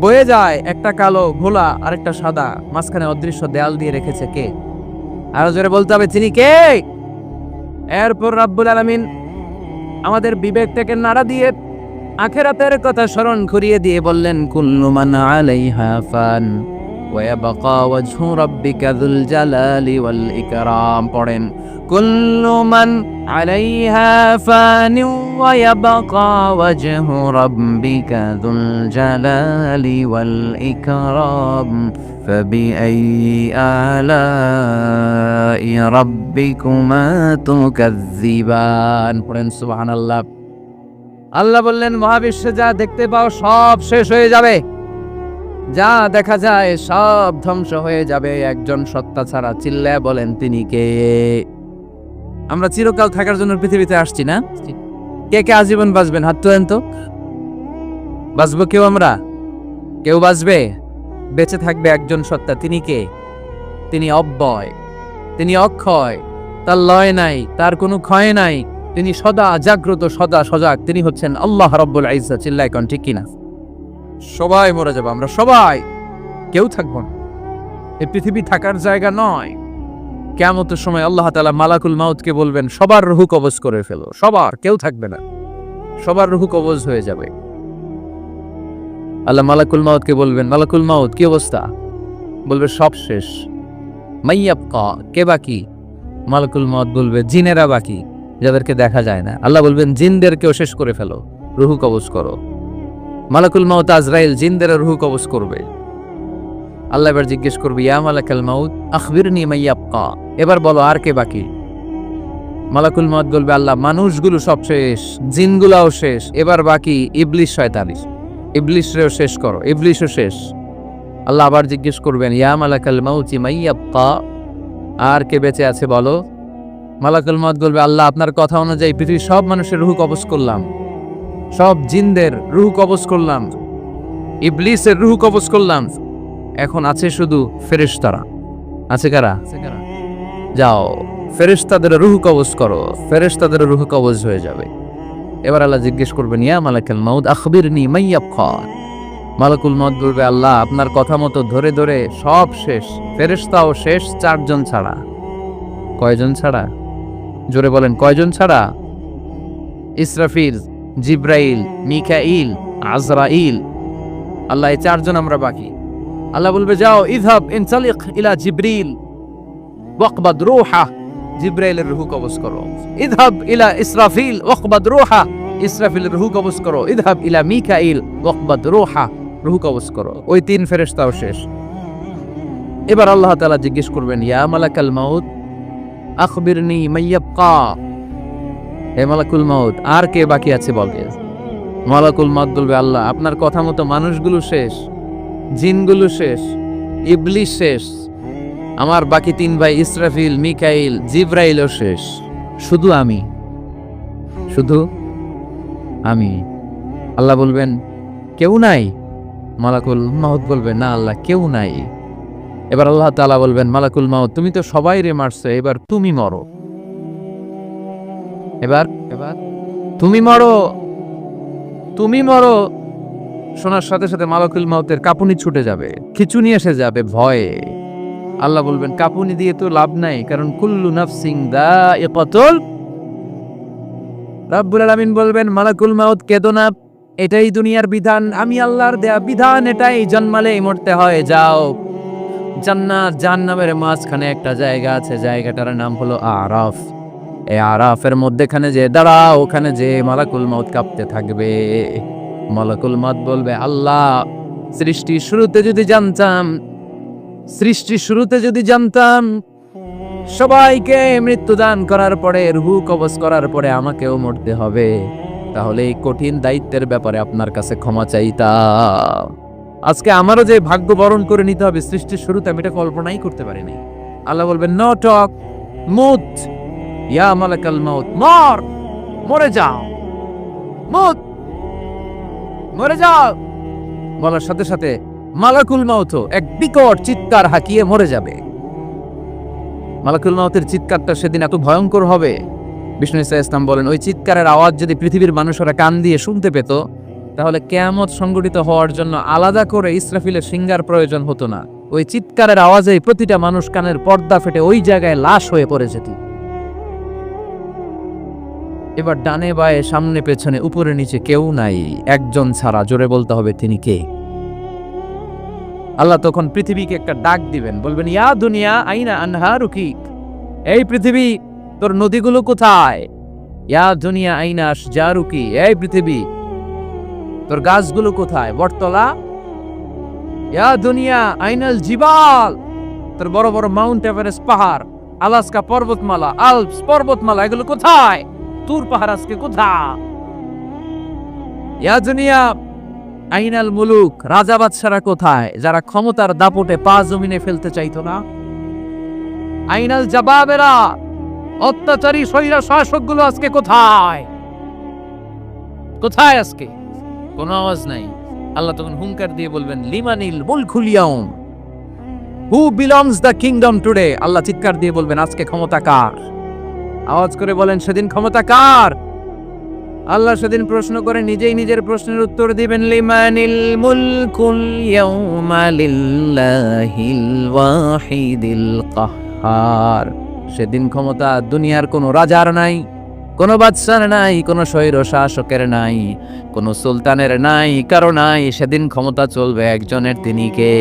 Speaker 1: বয়ে যায়, একটা কালো ঘোলা আর একটা সাদা, মাঝখানে অদৃশ্য দেয়াল দিয়ে রেখেছে কে? আরো জোরে বলতে হবে, তিনি কে? এরপর রাব্বুল আলামিন আমাদের বিবেকটাকে নাড়া দিয়ে আখিরাতের কথা স্মরণ করিয়ে দিয়ে বললেন কুল্লু মান আলাইহা ফান ওয়া ইয়াবকা ওয়াজহু রাব্বিকা যুল জালালি ওয়াল ইকরাম। পড়েন কুল্লু মান আলাইহা ফান ওয়া ইয়াবকা ওয়াজহু রাব্বিকা যুল জালালি ওয়াল ইকরাম ফাবিআইয়ি আলাই রাব্বিকুমা তুকাজ্জিবান। পড়েন সুবহানাল্লাহ। আল্লাহ বললেন মহাবিশ্বে যা দেখতে পাও সব শেষ হয়ে যাবে, যা দেখা যায় সব ধ্বংস হয়ে যাবে একজন সত্তা ছাড়া। চিল্লায় বলেন তিনি কে? আমরা চিরকাল থাকার জন্য পৃথিবীতে আসছি না? কে কে আজীবন বাঁচবেন? হাত তোলেন তো। বাঁচবো কেউ? আমরা কেউ বাঁচবে? বেঁচে থাকবে একজন সত্তা, তিনি কে? তিনি অব্যয়, তিনি অক্ষয়, তার লয় নাই, তার কোনো ক্ষয় নাই, তিনি সদা জাগ্রত, সদা সজাগ, তিনি হচ্ছেন আল্লাহ রাব্বুল ইজ্জত। চিল্লায় কোন ঠিক কিনা? সবাই মরে যাবো আমরা, সবাই, কেউ থাকবো না। এই পৃথিবী থাকার জায়গা নয়। কিয়ামতের সময় আল্লাহ তাআলা মালাকুল মাউতকে বলবেন সবার রূহ কবজ করে ফেলো, সবার, কেউ থাকবে না, সবার রূহ কবজ হয়ে যাবে। আল্লাহ মালাকুল মাউতকে বলবেন মালাকুল মাউত কি অবস্থা? বলবে সব শেষ। মাইয়াবকা, কে বাকি? মালাকুল মাউত বলবে জিনেরা বাকি, যাদেরকে দেখা যায় না। আল্লাহ বলবেন জিনদেরকেও শেষ করে ফেলো, রুহু কবজ করো। মালাকুল মাউত আজরাইল জিনদের রুহু কবজ করবে। আল্লাহ এবার জিজ্ঞেস করবে ইয়া মালাকাল মাউত আখবিরনি মাইয়াবকা, এবার বলো আর কে বাকি? মালাকুল মাউত বলবে আল্লাহ মানুষগুলো সব শেষ, জিনগুলাও শেষ, এবার বাকি ইবলিস শয়তান, ইবলিসরেও শেষ করো, ইবলিসও শেষ। আল্লাহ আবার জিজ্ঞেস করবেন ইয়া মালাকাল মাউতি মাইয়াবকা, আর কে বেঁচে আছে বলো? মালাকুল মাউত বলবে আল্লাহ আপনার কথা অনুযায়ী পৃথিবীর সব মানুষের রূহ কবজ করলাম, সব জিনদের রূহ কবজ করলাম, ইবলিসের রূহ কবজ করলাম, এখন আছে শুধু ফেরেশতারা। আছে কারা? যাও ফেরেশতাদের রূহ কবজ করো, ফেরেশতাদের রূহ কবজ হয়ে যাবে। এবার আল্লাহ জিজ্ঞেস করবেন ইয়া মালাকাল মাউত আখবিরনি মাইয়াবকা। মালাকুল মাউত বলবে আল্লাহ আপনার কথা মতো ধরে ধরে সব শেষ, ফেরেশতাও শেষ, 4 জন ছাড়া। কয়জন ছাড়া? জোরে বলেন কয়জন ছাড়া? ইসরাফিল, জিব্রাইল, মিকাইল, আজরাইল। আল্লাহ এই চারজন আমরা বাকি। আল্লাহ বলবে যাও ইযহাব ইনতালিক ইলা জিবরিল ওয়াকবাদ রূহা, জিব্রাইলের রূহ কবজ করো। ইযহাব ইলা ইসরাফিল ওয়াকবাদ রূহা, ইসরাফিলের রূহ কবজ করো। ইযহাব ইলা মিকাইল ওয়াকবাদ রূহা, রূহ কবজ করো। ওই তিন ফেরেশতাও শেষ। এবার আল্লাহ তাআলা জিজ্ঞেস করবেন ইয়া মালাকাল মাউত আখবিরনি মাইয়াবকা, হে মালাকুল মাউত আর কে বাকি আছে বলবে। মালাকুল মাউত বলবে আল্লাহ আপনার কথা মতো মানুষগুলো শেষ, জিনগুলো শেষ, ইবলিস শেষ, আমার বাকি তিন ভাই ইসরাফিল, মিকাইল, জিব্রাইলও শেষ, শুধু আমি, শুধু আমি। আল্লাহ বলবেন কেউ নাই? মালাকুল মাউত বলবে না আল্লাহ কেউ নাই। এবার আল্লাহ তাআলা বলবেন মালাকুল মাউত তুমি তো সবাই রে মারছো, এবার তুমি মরো, এবার তুমি মরো, তুমি মরো। শোনার সাথে সাথে মালাকুল মাউতের কাঁপুনি ছুটে যাবে, খিচুনি এসে যাবে ভয়ে। আল্লাহ বলবেন কাঁপুনি দিয়ে তো লাভ নাই, কারণ কুল্লু নাফসিন যায়িকাতুল। রাব্বুল আলামিন বলবেন মালাকুল মাউত কেঁদো না, এটাই দুনিয়ার বিধান, আমি আল্লাহর দেয়া বিধান, এটাই জন্মালেই মরতে হয়। যাও জান্নাত জাহান্নামের মাঝখানে একটা জায়গা আছে, জায়গাটার নাম হলো আরাফ। এই আরাফের মধ্যেখানে যে দাঁড়াও, ওখানে যে মালাকুল মাউত কাঁপতে থাকবে। মালাকুল মাউত বলবে আল্লাহ সৃষ্টির শুরুতে যদি জানতাম সবাইকে মৃত্যুদান করার পরে রূহ কবজ করার পরে আমাকেও মরতে হবে, তাহলে এই কঠিন দায়িত্বের ব্যাপারে আপনার কাছে ক্ষমা চাইতাম। আজকে আমারও যে ভাগ্য বরণ করে নিতে হবে সৃষ্টির শুরুতে, আমি এটা কল্পনাই করতে পারিনি। আল্লাহ বলবেন নো টক, মুত ইয়া মালাকাল মাউত, মরে যাও, মরে যাও। বলার সাথে সাথে মালাকুল মাউত এক বিকট চিৎকার হাঁকিয়ে মরে যাবে। মালাকুল মাউতের চিৎকারটা সেদিন এত ভয়ঙ্কর হবে, বিষ্ণু ইসা ইসলাম বলেন ওই চিৎকারের আওয়াজ যদি পৃথিবীর মানুষেরা কান দিয়ে শুনতে পেত, তাহলে কিয়ামত সংঘটিত হওয়ার জন্য আলাদা করে ইসরাফিলের সিঙ্গার প্রয়োজন হতো না। ওই চিৎকারের আওয়াজেই প্রতিটা মানুষ কানের পর্দা ফেটে ওই জায়গায় লাশ হয়ে পড়ে যেত। এবার ডানে বায়ে সামনে পেছনে উপরে নিচে কেউ নাই, একজন ছাড়া। জোরে বলতে হবে তিনি কে? আল্লাহ তখন পৃথিবীকে একটা ডাক দিবেন, বলবেন ইয়া দুনিয়া আইনা আনহারুকি, এই পৃথিবী তোর নদীগুলো কোথায়? ইয়া দুনিয়া আইনা আশজারুকি, এই পৃথিবী তোর গাছগুলো কোথায়? বটতলা। ইয়া দুনিয়া আইনাল জিবাল, তোর বড় বড় মাউন্ট এভারেস্ট পাহাড়, আলাস্কা পর্বতমালা, আলপস পর্বতমালা, এগুলো কোথায়? তুর পাহাড় আজকে কোথায়? ইয়া দুনিয়া আইনাল মুলুক, রাজা বাদশারা কোথায় যারা ক্ষমতার দাপটে পা জমিনে ফেলতে চাইতো না? আইনাল জাবাবেরা, অত্যাচারী স্বৈরা শাসকগুলো আজকে কোথায়? কোথায় আজকে? কোনো আওয়াজ নাই। আল্লাহ তখন হুঙ্কার দিয়ে বলবেন লিমানিল মুলকুল ইয়াউম, who belongs the kingdom today. Allah চিৎকার দিয়ে বলবেন আজকে ক্ষমতা কার? আওয়াজ করে বলেন সেদিন ক্ষমতা কার? আল্লাহ সেদিন প্রশ্ন করে নিজেই নিজের প্রশ্নের উত্তর দিবেন লিমানিল মুলকুল ইয়াউমা লিল্লাহিল ওয়াহিদিল কাহ্হার। সেদিন ক্ষমতা দুনিয়ার কোনো রাজার নাই, কোনো বাদশার নাই, কোনো স্বৈর শাসকের নাই, কোনো সুলতানের নাই, কারো নাই। সেদিন ক্ষমতা চলবে একজনের, তিনি কে?